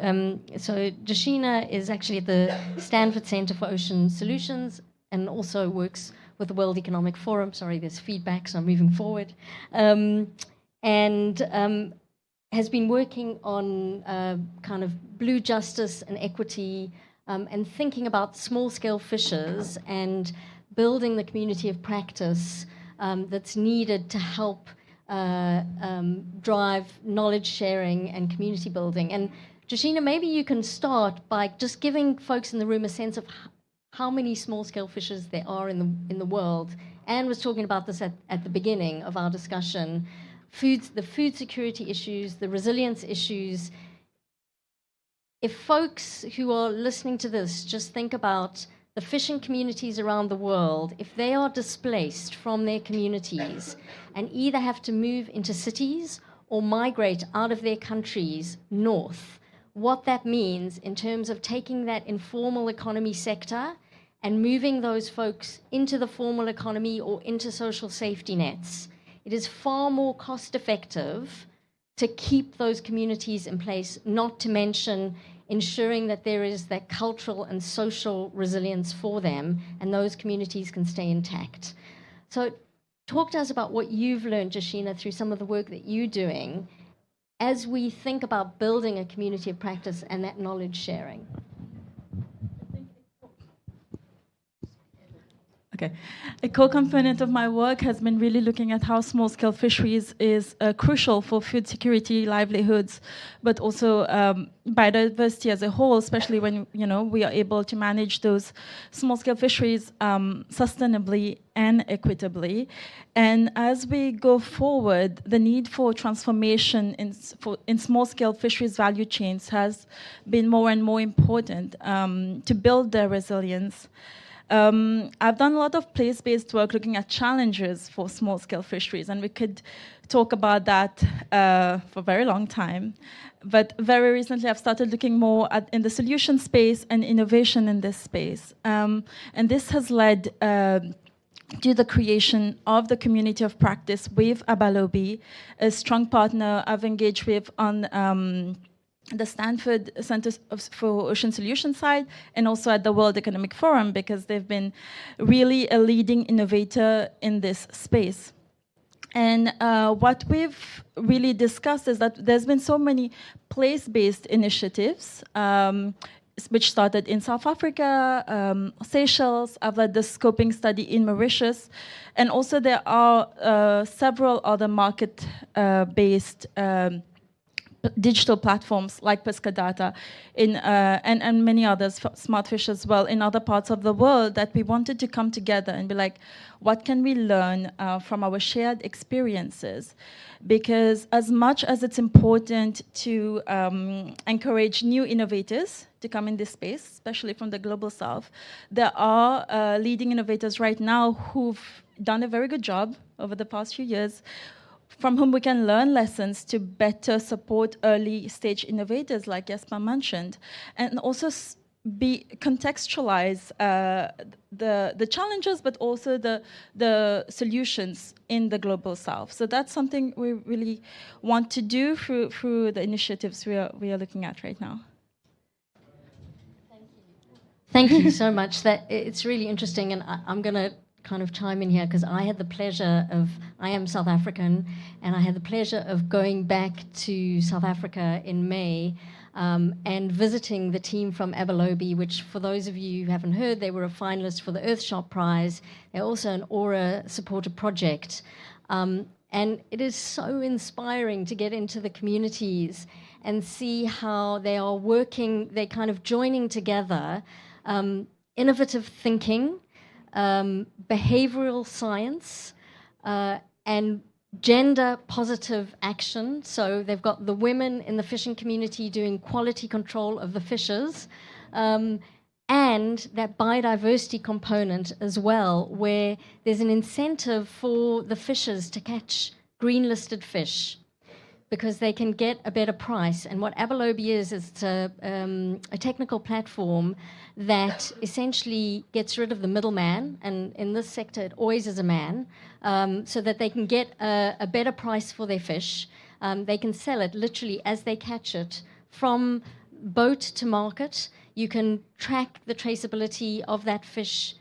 S3: So Jashina is actually at the Stanford Center for Ocean Solutions, and also works with the World Economic Forum. Sorry, there's feedback, so I'm moving forward. Has been working on kind of blue justice and equity, and thinking about small-scale fishers and building the community of practice that's needed to help drive knowledge sharing and community building. And Jashina, maybe you can start by just giving folks in the room a sense of how many small-scale fishers there are in the world. Anne was talking about this at the beginning of our discussion. The food security issues, the resilience issues. If folks who are listening to this just think about the fishing communities around the world, if they are displaced from their communities and either have to move into cities or migrate out of their countries north, what that means in terms of taking that informal economy sector and moving those folks into the formal economy or into social safety nets. It is far more cost effective to keep those communities in place, not to mention ensuring that there is that cultural and social resilience for them, and those communities can stay intact. So talk to us about what you've learned, Jashina, through some of the work that you're doing as we think about building a community of practice and that knowledge sharing.
S12: Okay. A core component of my work has been really looking at how small-scale fisheries is crucial for food security, livelihoods, but also biodiversity as a whole, especially when we are able to manage those small-scale fisheries sustainably and equitably. And as we go forward, the need for transformation in small-scale fisheries value chains has been more and more important to build their resilience. I've done a lot of place-based work looking at challenges for small-scale fisheries, and we could talk about that for a very long time. But very recently, I've started looking more in the solution space and innovation in this space. And this has led to the creation of the community of practice with Abalobi, a strong partner I've engaged with on the Stanford Center for Ocean Solutions side, and also at the World Economic Forum, because they've been really a leading innovator in this space. And what we've really discussed is that there's been so many place-based initiatives, which started in South Africa, Seychelles. I've led the scoping study in Mauritius. And also there are several other market-based digital platforms like Pescadata and many others, Smartfish as well, in other parts of the world, that we wanted to come together and be like, what can we learn from our shared experiences? Because as much as it's important to encourage new innovators to come in this space, especially from the Global South, there are leading innovators right now who've done a very good job over the past few years, from whom we can learn lessons to better support early stage innovators, like Jesper mentioned, and also contextualize the challenges, but also the solutions in the Global South. So that's something we really want to do through the initiatives we are looking at right now.
S3: Thank you so much. It's really interesting, and I'm going to kind of chime in here, because I am South African, and I had the pleasure of going back to South Africa in May and visiting the team from Abalobi, which, for those of you who haven't heard, they were a finalist for the Earthshot Prize. They're also an Aura-supported project. And it is so inspiring to get into the communities and see how they are working, they're kind of joining together innovative thinking, behavioral science, and gender positive action. So they've got the women in the fishing community doing quality control of the fishes, and that biodiversity component as well, where there's an incentive for the fishers to catch green-listed fish, because they can get a better price. And what Abalobi is it's a technical platform that essentially gets rid of the middleman, and in this sector it always is a man, so that they can get a better price for their fish. They can sell it literally as they catch it from boat to market. You can track the traceability of that fish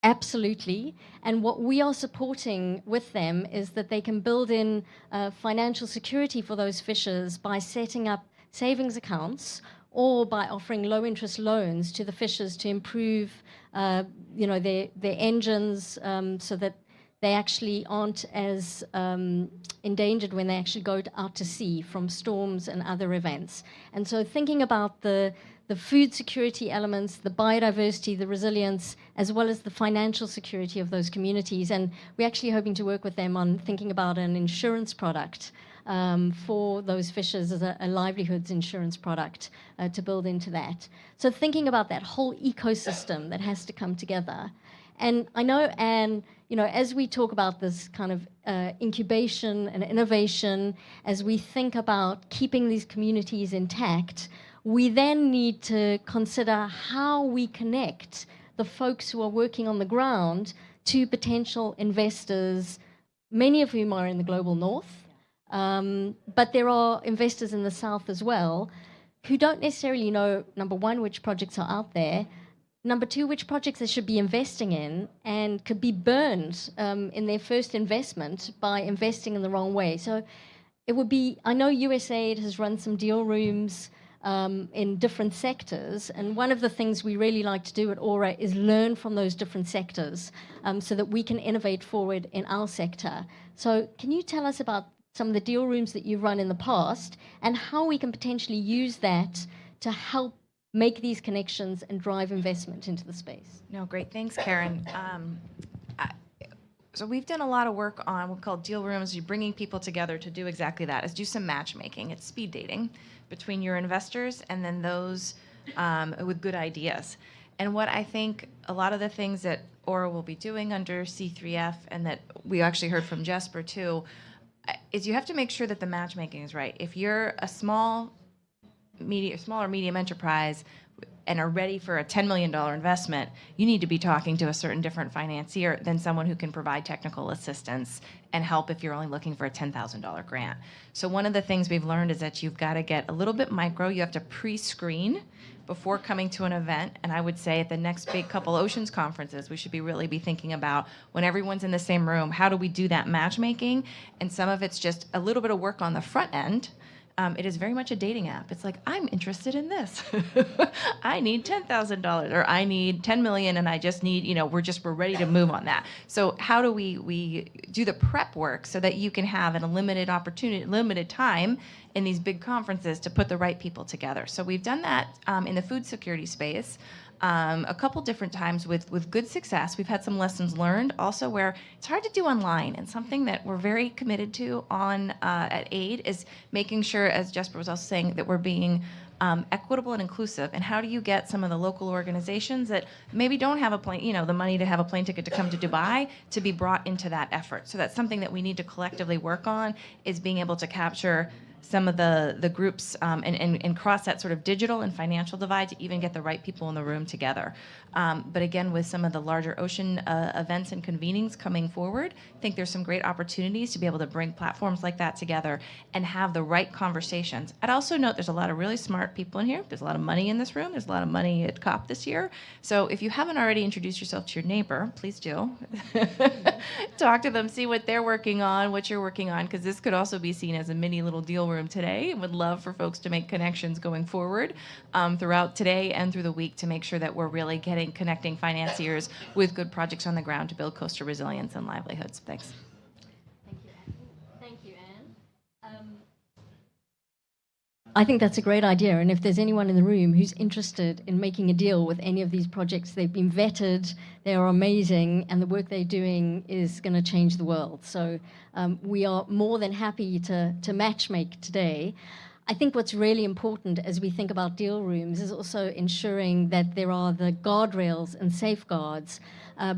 S3: absolutely. And what we are supporting with them is that they can build in financial security for those fishers by setting up savings accounts, or by offering low-interest loans to the fishers to improve their engines, so that they actually aren't as endangered when they actually go out to sea from storms and other events. And so thinking about the food security elements, the biodiversity, the resilience, as well as the financial security of those communities. And we're actually hoping to work with them on thinking about an insurance product for those fishers, as a livelihoods insurance product to build into that. So thinking about that whole ecosystem that has to come together. And I know, Anne, as we talk about this kind of incubation and innovation, as we think about keeping these communities intact, we then need to consider how we connect the folks who are working on the ground to potential investors, many of whom are in the global north, but there are investors in the south as well, who don't necessarily know, number one, which projects are out there, number two, which projects they should be investing in, and could be burned in their first investment by investing in the wrong way. So it would be, I know USAID has run some deal rooms in different sectors. And one of the things we really like to do at Aura is learn from those different sectors so that we can innovate forward in our sector. So can you tell us about some of the deal rooms that you've run in the past and how we can potentially use that to help make these connections and drive investment into the space?
S4: No, great. Thanks, Karen. So we've done a lot of work on what we call deal rooms. You're bringing people together to do exactly that, is do some matchmaking. It's speed dating between your investors and then those with good ideas. And what I think a lot of the things that Aura will be doing under C3F, and that we actually heard from Jesper too, is you have to make sure that the matchmaking is right. If you're a small or medium enterprise and are ready for a $10 million investment, you need to be talking to a certain different financier than someone who can provide technical assistance and help if you're only looking for a $10,000 grant. So one of the things we've learned is that you've got to get a little bit micro. You have to pre-screen before coming to an event. And I would say at the next big couple Oceans conferences, we should really be thinking about, when everyone's in the same room, how do we do that matchmaking? And some of it's just a little bit of work on the front end. It is very much a dating app. It's like, I'm interested in this. I need $10,000, or I need 10 million, and I just need, we're ready to move on that. So how do we do the prep work so that you can have in a limited time in these big conferences to put the right people together? So we've done that in the food security space. A couple different times with good success. We've had some lessons learned also where it's hard to do online, and something that we're very committed to at AID is making sure, as Jesper was also saying, that we're being equitable and inclusive. And how do you get some of the local organizations that maybe don't have the money to have a plane ticket to come to Dubai to be brought into that effort? So that's something that we need to collectively work on, is being able to capture some of the groups and cross that sort of digital and financial divide to even get the right people in the room together. But again, with some of the larger ocean events and convenings coming forward, I think there's some great opportunities to be able to bring platforms like that together and have the right conversations. I'd also note there's a lot of really smart people in here. There's a lot of money in this room. There's a lot of money at COP this year. So if you haven't already introduced yourself to your neighbor, please do. Talk to them, see what they're working on, what you're working on, because this could also be seen as a mini little deal room today, and would love for folks to make connections going forward throughout today and through the week to make sure that we're really connecting financiers with good projects on the ground to build coastal resilience and livelihoods. Thanks.
S3: Thank you, Anne. I think that's a great idea, and if there's anyone in the room who's interested in making a deal with any of these projects, they've been vetted, they are amazing, and the work they're doing is going to change the world. So we are more than happy to matchmake today. I think what's really important as we think about deal rooms is also ensuring that there are the guardrails and safeguards,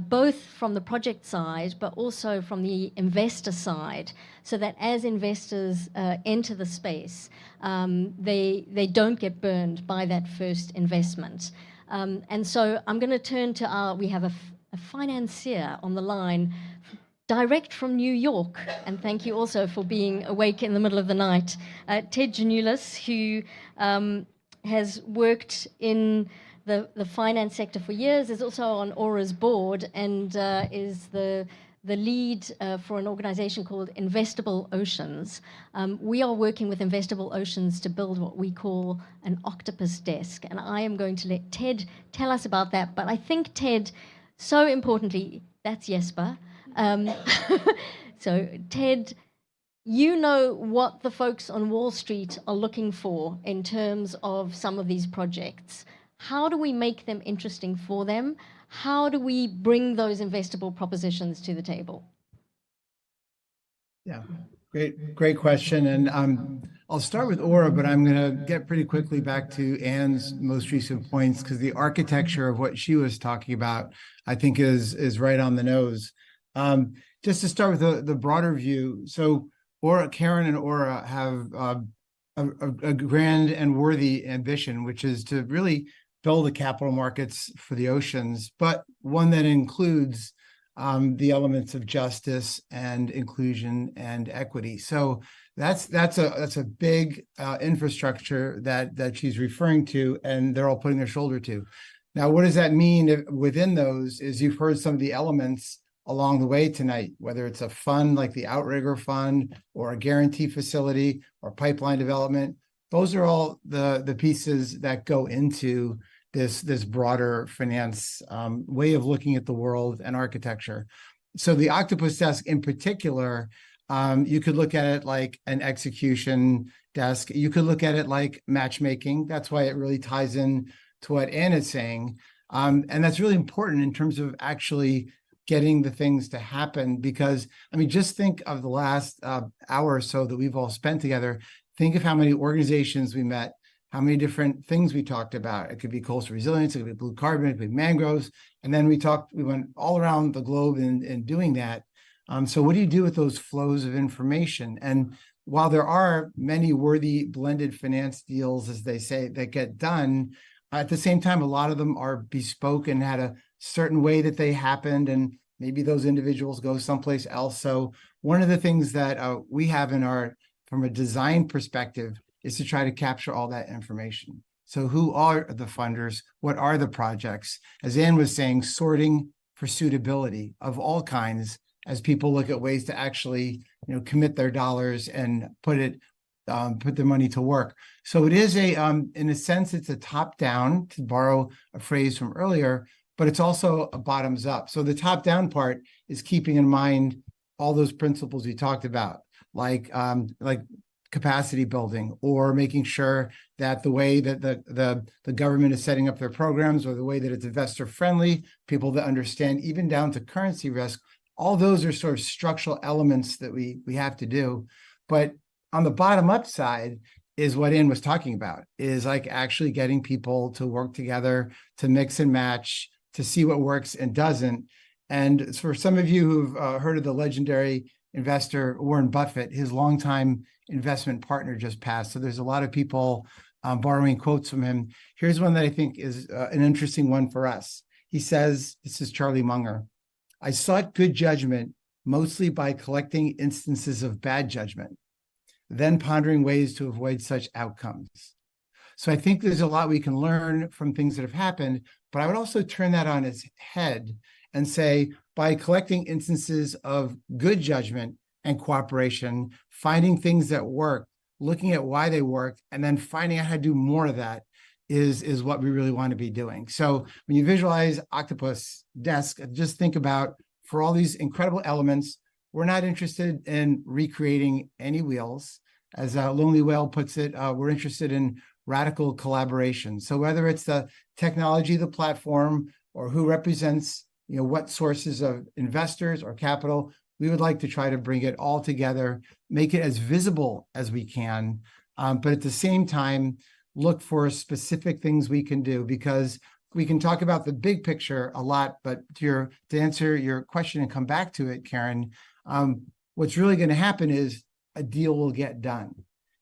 S3: both from the project side, but also from the investor side, so that as investors enter the space, they don't get burned by that first investment. And so I'm going to turn to we have a financier on the line, direct from New York, and thank you also for being awake in the middle of the night, Ted Janulis, who has worked in the finance sector for years, is also on Aura's board, and is the lead for an organization called Investable Oceans. We are working with Investable Oceans to build what we call an octopus desk, and I am going to let Ted tell us about that. But I think, Ted, so importantly, that's Jesper. So, Ted, you know what the folks on Wall Street are looking for in terms of some of these projects. How do we make them interesting for them? How do we bring those investable propositions to the table?
S13: Yeah, great question. And I'll start with Aura, but I'm going to get pretty quickly back to Anne's most recent points, because the architecture of what she was talking about, I think, is right on the nose. Just to start with the broader view, so Karen and Aura have a grand and worthy ambition, which is to really build the capital markets for the oceans, but one that includes the elements of justice and inclusion and equity. So that's a big infrastructure that she's referring to, and they're all putting their shoulder to. Now, what does that mean within those? Is you've heard some of the elements along the way tonight, whether it's a fund like the Outrigger Fund, or a guarantee facility, or pipeline development, Those are all the pieces that go into this broader finance way of looking at the world and architecture. So the Octopus desk in particular, you could look at it like an execution desk. You could look at it like matchmaking. That's why it really ties in to what Ann is saying. And that's really important in terms of actually getting the things to happen, because, I mean, just think of the last hour or so that we've all spent together. Think of how many organizations we met, how many different things we talked about. It could be coastal resilience, it could be blue carbon, it could be mangroves. And then we went all around the globe in doing that. So what do you do with those flows of information? And while there are many worthy blended finance deals, as they say, that get done, at the same time, a lot of them are bespoke and had a certain way that they happened, and maybe those individuals go someplace else. So one of the things that we have from a design perspective, is to try to capture all that information. So who are the funders? What are the projects? As Ann was saying, sorting for suitability of all kinds as people look at ways to actually, commit their dollars and put their money to work. So it is in a sense, it's a top down, to borrow a phrase from earlier, but it's also a bottoms up. So the top down part is keeping in mind all those principles we talked about, like capacity building, or making sure that the way that the government is setting up their programs, or the way that it's investor friendly, people that understand even down to currency risk, all those are sort of structural elements that we have to do. But on the bottom up side is what Ann was talking about, is like actually getting people to work together, to mix and match, to see what works and doesn't. And for some of you who've heard of the legendary investor Warren Buffett, his longtime investment partner just passed. So there's a lot of people borrowing quotes from him. Here's one that I think is an interesting one for us. He says, this is Charlie Munger, "I sought good judgment mostly by collecting instances of bad judgment, then pondering ways to avoid such outcomes." So I think there's a lot we can learn from things that have happened, but I would also turn that on its head and say, by collecting instances of good judgment and cooperation, finding things that work, looking at why they worked, and then finding out how to do more of that is what we really want to be doing. So when you visualize Octopus Desk, just think about, for all these incredible elements, we're not interested in recreating any wheels. As Lonely Whale puts it, we're interested in radical collaboration. So whether it's the technology, the platform, or who represents what sources of investors or capital, we would like to try to bring it all together, make it as visible as we can, but at the same time, look for specific things we can do, because we can talk about the big picture a lot, but to answer your question and come back to it, Karen, what's really going to happen is a deal will get done,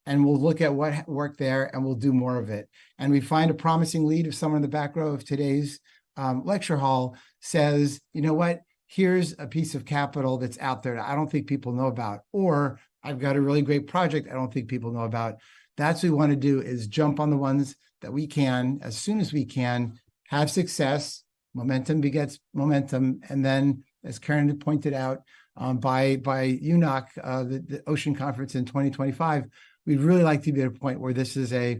S13: and we'll look at what worked there and we'll do more of it. And we find a promising lead. If someone in the back row of today's lecture hall says, you know what, here's a piece of capital that's out there that I don't think people know about, or I've got a really great project I don't think people know about. That's what we want to do, is jump on the ones that we can as soon as we can, have success, momentum begets momentum. And then, as Karen had pointed out, by UNOC, the Ocean Conference in 2025, we'd really like to be at a point where this is a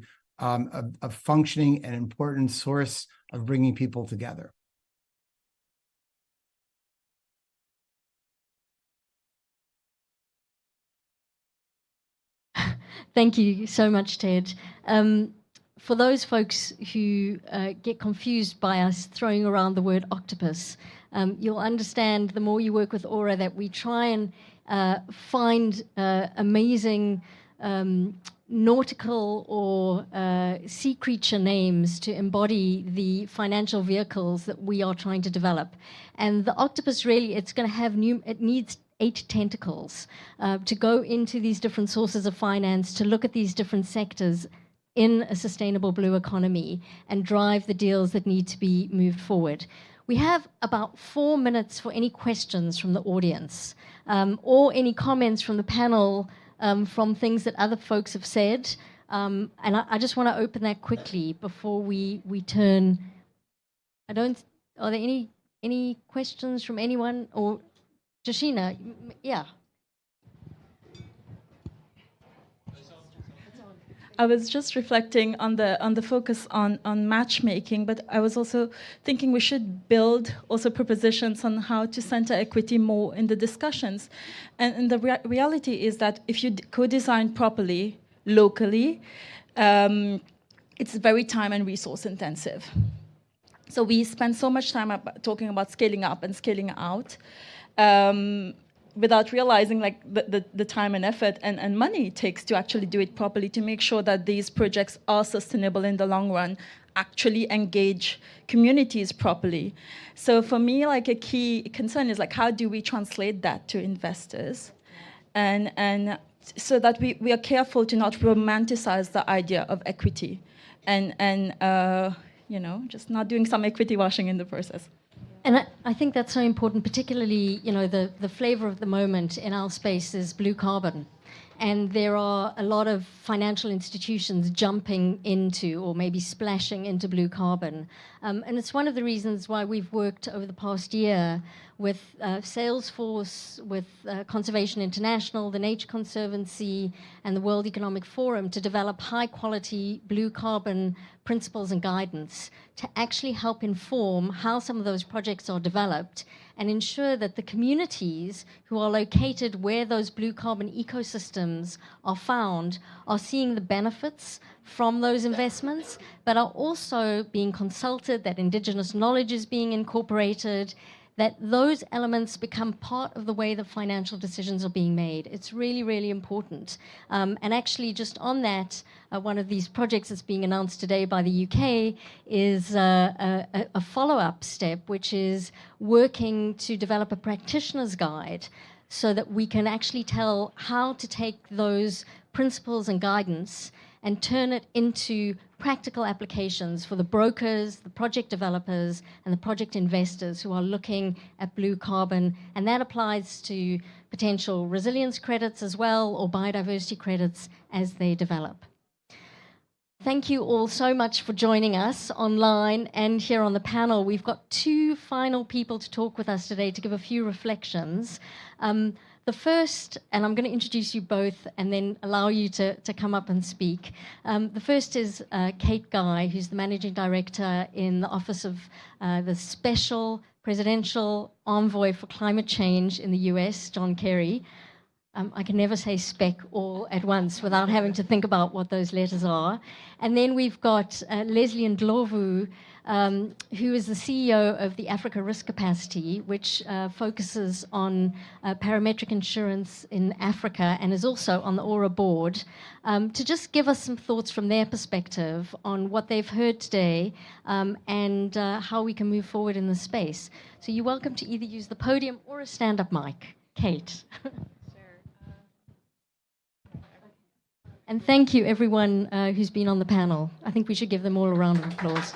S13: functioning and important source of bringing people together.
S3: Thank you so much, Ted. For those folks who get confused by us throwing around the word octopus, you'll understand the more you work with Aura that we try and find amazing nautical or sea creature names to embody the financial vehicles that we are trying to develop. And the octopus really, it's going to have it needs 8 tentacles to go into these different sources of finance, to look at these different sectors in a sustainable blue economy and drive the deals that need to be moved forward. We have about 4 minutes for any questions from the audience or any comments from the panel from things that other folks have said. And I just want to open that quickly before we turn. Are there any questions from anyone? Or Joshina, yeah.
S12: I was just reflecting on the focus on matchmaking, but I was also thinking we should build also propositions on how to center equity more in the discussions. And the reality is that if you co-design properly, locally, it's very time and resource intensive. So we spend so much time talking about scaling up and scaling out, without realizing like the time and effort and money it takes to actually do it properly, to make sure that these projects are sustainable in the long run, actually engage communities properly. So for me, like a key concern is like, how do we translate that to investors? And so that we are careful to not romanticize the idea of equity and you know, just not doing some equity washing in the process.
S3: And I think that's so important, particularly, you know, the flavor of the moment in our space is blue carbon. And there are a lot of financial institutions jumping into or maybe splashing into blue carbon. And it's one of the reasons why we've worked over the past year with Salesforce, with Conservation International, the Nature Conservancy, and the World Economic Forum to develop high-quality blue carbon principles and guidance to actually help inform how some of those projects are developed and ensure that the communities who are located where those blue carbon ecosystems are found are seeing the benefits from those investments, but are also being consulted, that indigenous knowledge is being incorporated, that those elements become part of the way the financial decisions are being made. It's really, really important. And actually, just on that, one of these projects that's being announced today by the UK is a follow-up step, which is working to develop a practitioner's guide so that we can actually tell how to take those principles and guidance and turn it into practical applications for the brokers, the project developers, and the project investors who are looking at blue carbon. And that applies to potential resilience credits as well, or biodiversity credits as they develop. Thank you all so much for joining us online and here on the panel. We've got two final people to talk with us today to give a few reflections. The first, and I'm going to introduce you both and then allow you to come up and speak. The first is Kate Guy, who's the Managing Director in the Office of the Special Presidential Envoy for Climate Change in the US, John Kerry. I can never say SPEC all at once without having to think about what those letters are. And then we've got Leslie Ndlovu, who is the CEO of the Africa Risk Capacity, which focuses on parametric insurance in Africa and is also on the Aura board, to just give us some thoughts from their perspective on what they've heard today and how we can move forward in the space. So you're welcome to either use the podium or a stand-up mic. Kate. And thank you, everyone who's been on the panel. I think we should give them all a round of applause.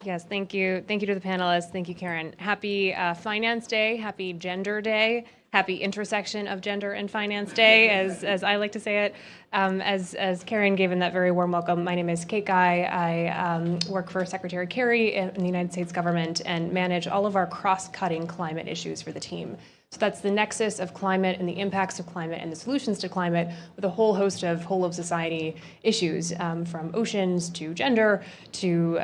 S14: Yes, thank you. Thank you to the panelists. Thank you, Karen. Happy Finance Day, happy Gender Day, happy intersection of gender and finance day, as I like to say it. As Karen gave in that very warm welcome, my name is Kate Guy. I work for Secretary Kerry in the United States government and manage all of our cross-cutting climate issues for the team. So that's the nexus of climate and the impacts of climate and the solutions to climate with a whole host of whole of society issues, from oceans to gender to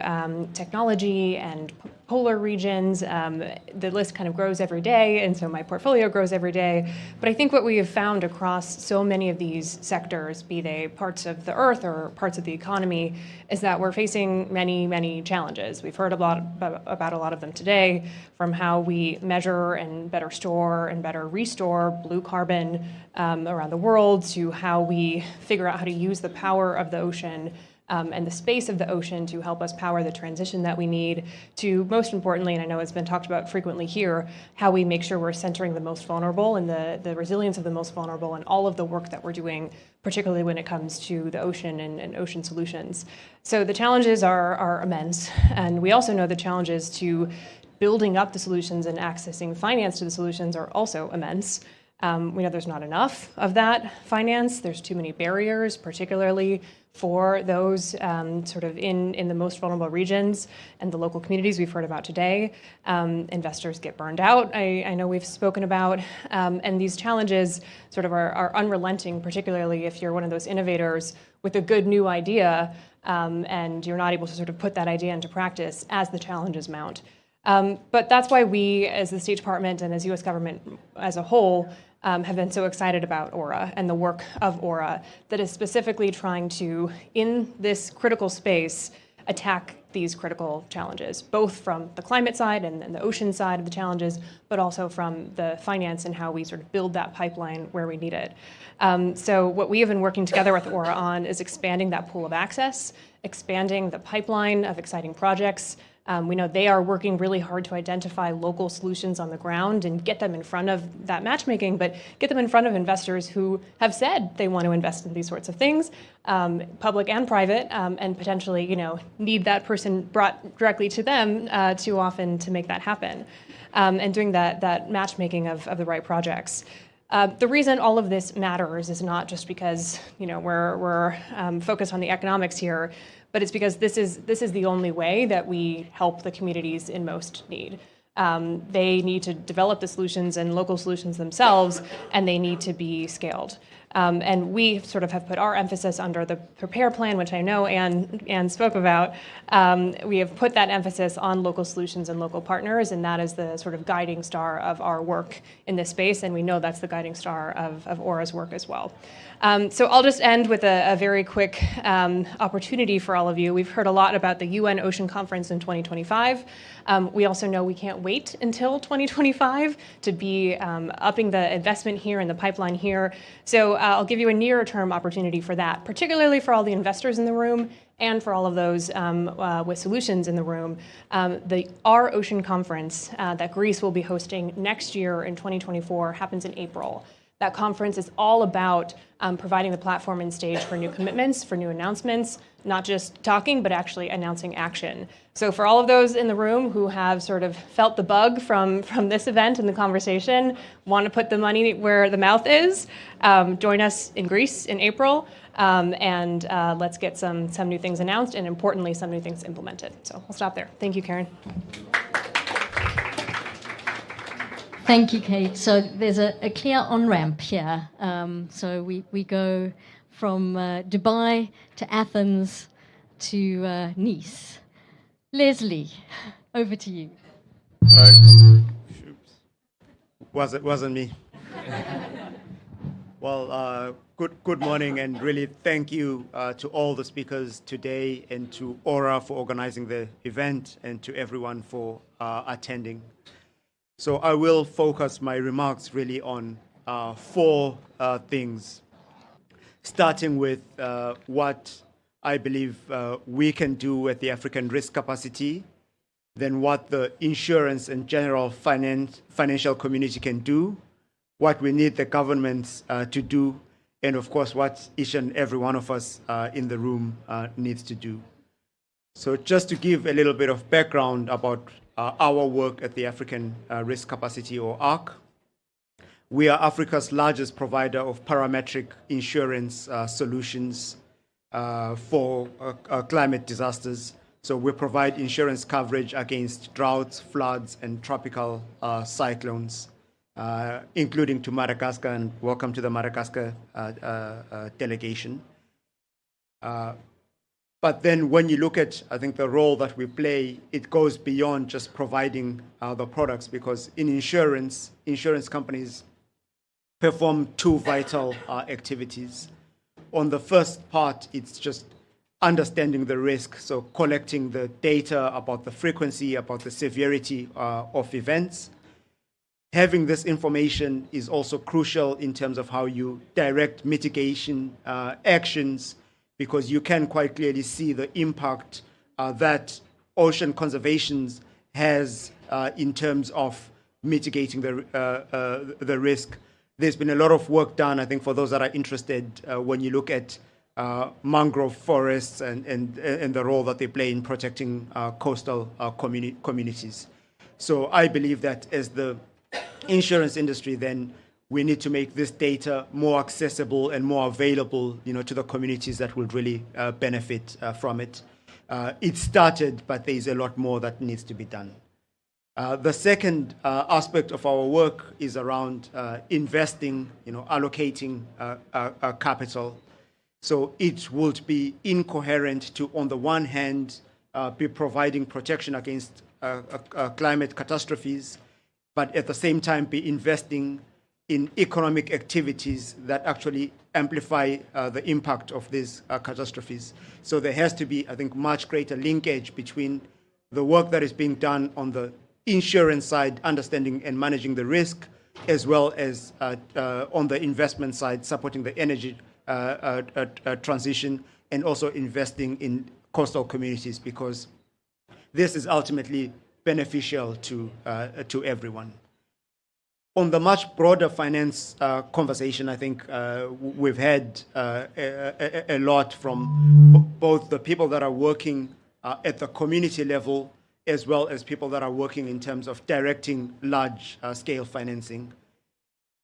S14: technology and polar regions. The list kind of grows every day, and so my portfolio grows every day. But I think what we have found across so many of these sectors, be they parts of the earth or parts of the economy, is that we're facing many, many challenges. We've heard about a lot of them today, from how we measure and better store and better restore blue carbon around the world, to how we figure out how to use the power of the ocean and the space of the ocean to help us power the transition that we need, to most importantly, and I know it's been talked about frequently here, how we make sure we're centering the most vulnerable and the resilience of the most vulnerable and all of the work that we're doing, particularly when it comes to the ocean and ocean solutions. So the challenges are immense, and we also know the challenges to building up the solutions and accessing finance to the solutions are also immense. We know there's not enough of that finance. There's too many barriers, particularly for those sort of in the most vulnerable regions and the local communities we've heard about today. Investors get burned out, I know we've spoken about, and these challenges sort of are unrelenting, particularly if you're one of those innovators with a good new idea and you're not able to sort of put that idea into practice as the challenges mount. But that's why we, as the State Department and as U.S. government as a whole, have been so excited about Aura and the work of Aura that is specifically trying to, in this critical space, attack these critical challenges, both from the climate side and the ocean side of the challenges, but also from the finance and how we sort of build that pipeline where we need it. So what we have been working together with Aura on is expanding that pool of access, expanding the pipeline of exciting projects. We know they are working really hard to identify local solutions on the ground and get them in front of that matchmaking, but get them in front of investors who have said they want to invest in these sorts of things, public and private, and potentially, need that person brought directly to them too often to make that happen, and doing that matchmaking of the right projects. The reason all of this matters is not just because we're focused on the economics here, but it's because this is the only way that we help the communities in most need. They need to develop the solutions and local solutions themselves, and they need to be scaled. And we sort of have put our emphasis under the PREPARE plan, which I know Anne spoke about. We have put that emphasis on local solutions and local partners, and that is the sort of guiding star of our work in this space, and we know that's the guiding star of Aura's work as well. So I'll just end with a very quick opportunity for all of you. We've heard a lot about the UN Ocean Conference in 2025. We also know we can't wait until 2025 to be upping the investment here and the pipeline here. So I'll give you a nearer-term opportunity for that, particularly for all the investors in the room and for all of those with solutions in the room. Our Ocean Conference that Greece will be hosting next year in 2024 happens in April. That conference is all about providing the platform and stage for new commitments, for new announcements, not just talking, but actually announcing action. So for all of those in the room who have sort of felt the bug from this event and the conversation, want to put the money where the mouth is, join us in Greece in April, and let's get some new things announced and, importantly, some new things implemented. So I'll stop there. Thank you, Karen.
S3: Thank you, Kate. So there's a clear on-ramp here. So we go from Dubai to Athens to Nice. Leslie, over to you.
S15: Wasn't me. Well, good morning, and really thank you to all the speakers today and to Aura for organizing the event and to everyone for attending. So I will focus my remarks really on four things, starting with what I believe we can do at the African risk capacity, then what the insurance and general financial community can do, what we need the governments to do, and of course what each and every one of us in the room needs to do. So just to give a little bit of background about our work at the African Risk Capacity, or ARC. We are Africa's largest provider of parametric insurance solutions for climate disasters. So we provide insurance coverage against droughts, floods, and tropical cyclones, including to Madagascar, and welcome to the Madagascar delegation. But then when you look at, I think, the role that we play, it goes beyond just providing the products, because in insurance companies perform two vital activities. On the first part, it's just understanding the risk, so collecting the data about the frequency, about the severity of events. Having this information is also crucial in terms of how you direct mitigation actions, because you can quite clearly see the impact that ocean conservation has in terms of mitigating the risk. There's been a lot of work done, I think, for those that are interested, when you look at mangrove forests and the role that they play in protecting coastal communities. So I believe that as the insurance industry, then we need to make this data more accessible and more available, to the communities that will really benefit from it. It started, but there is a lot more that needs to be done. The second aspect of our work is around investing, allocating capital. So it would be incoherent to, on the one hand, be providing protection against climate catastrophes, but at the same time be investing in economic activities that actually amplify the impact of these catastrophes. So there has to be, I think, much greater linkage between the work that is being done on the insurance side, understanding and managing the risk, as well as on the investment side, supporting the energy transition, and also investing in coastal communities, because this is ultimately beneficial to everyone. On the much broader finance conversation, I think we've had a lot from both the people that are working at the community level, as well as people that are working in terms of directing large-scale financing.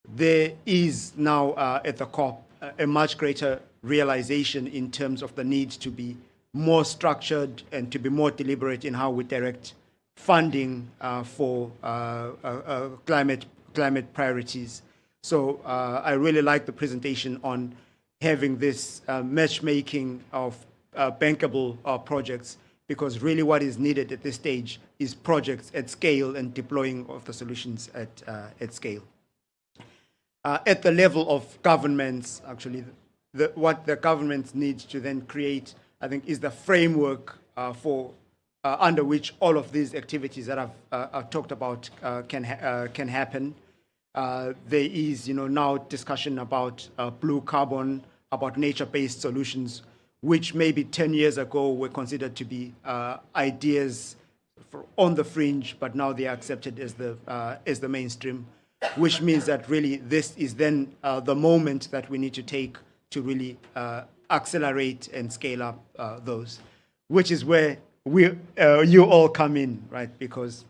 S15: There is now at the COP a much greater realization in terms of the need to be more structured and to be more deliberate in how we direct funding for climate priorities. So I really like the presentation on having this matchmaking of bankable projects, because really what is needed at this stage is projects at scale and deploying of the solutions at scale. At the level of governments, actually, what the governments need to then create, I think, is the framework for under which all of these activities that I've talked about can happen. There is, now discussion about blue carbon, about nature-based solutions, which maybe 10 years ago were considered to be ideas on the fringe, but now they are accepted as the mainstream, which means that really this is then the moment that we need to take to really accelerate and scale up those, which is where you all come in, right? Because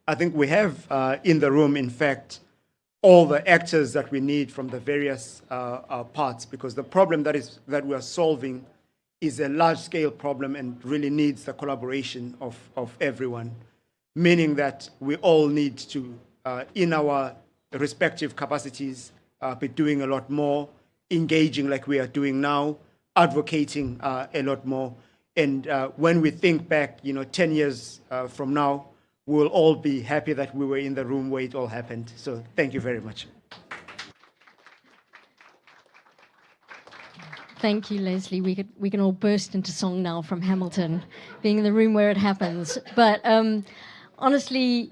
S15: I think we have in the room, in fact, all the actors that we need from the various parts, because the problem that we are solving is a large-scale problem and really needs the collaboration of everyone, meaning that we all need to, in our respective capacities, be doing a lot more, engaging like we are doing now, advocating a lot more. And when we think back, 10 years from now, we'll all be happy that we were in the room where it all happened. So thank you very much.
S3: Thank you, Leslie. We can all burst into song now from Hamilton, being in the room where it happens. But honestly,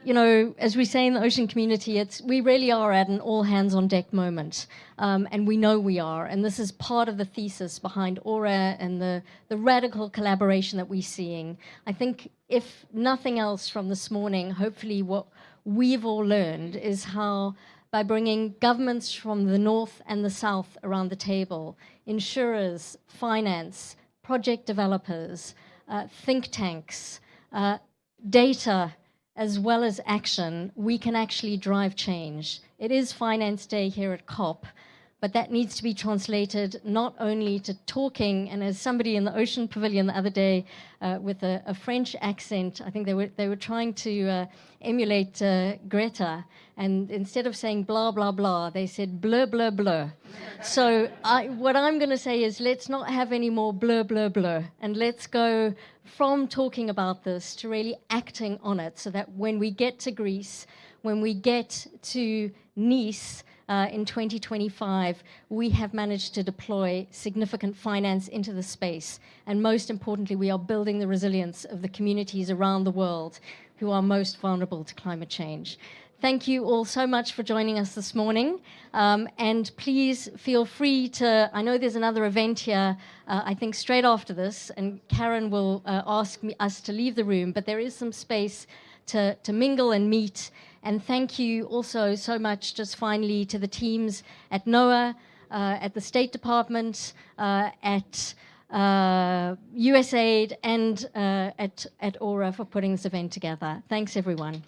S3: as we say in the ocean community, we really are at an all-hands-on-deck moment. And we know we are. And this is part of the thesis behind Aura and the radical collaboration that we're seeing. I think, if nothing else from this morning, hopefully what we've all learned is how, by bringing governments from the north and the south around the table, insurers, finance, project developers, think tanks, data, as well as action, we can actually drive change. It is Finance Day here at COP, but that needs to be translated not only to talking, and as somebody in the Ocean Pavilion the other day with a French accent, I think they were trying to emulate Greta, and instead of saying blah, blah, blah, they said bleu, bleu, bleu. So what I'm going to say is, let's not have any more bleu, bleu, bleu, and let's go from talking about this to really acting on it, so that when we get to Greece, when we get to Nice, in 2025, we have managed to deploy significant finance into the space. And most importantly, we are building the resilience of the communities around the world who are most vulnerable to climate change. Thank you all so much for joining us this morning. And please feel free to, I know there's another event here, I think straight after this, and Karen will ask us to leave the room, but there is some space to mingle and meet. And thank you also so much, just finally, to the teams at NOAA, at the State Department, at USAID, and at Aura for putting this event together. Thanks, everyone.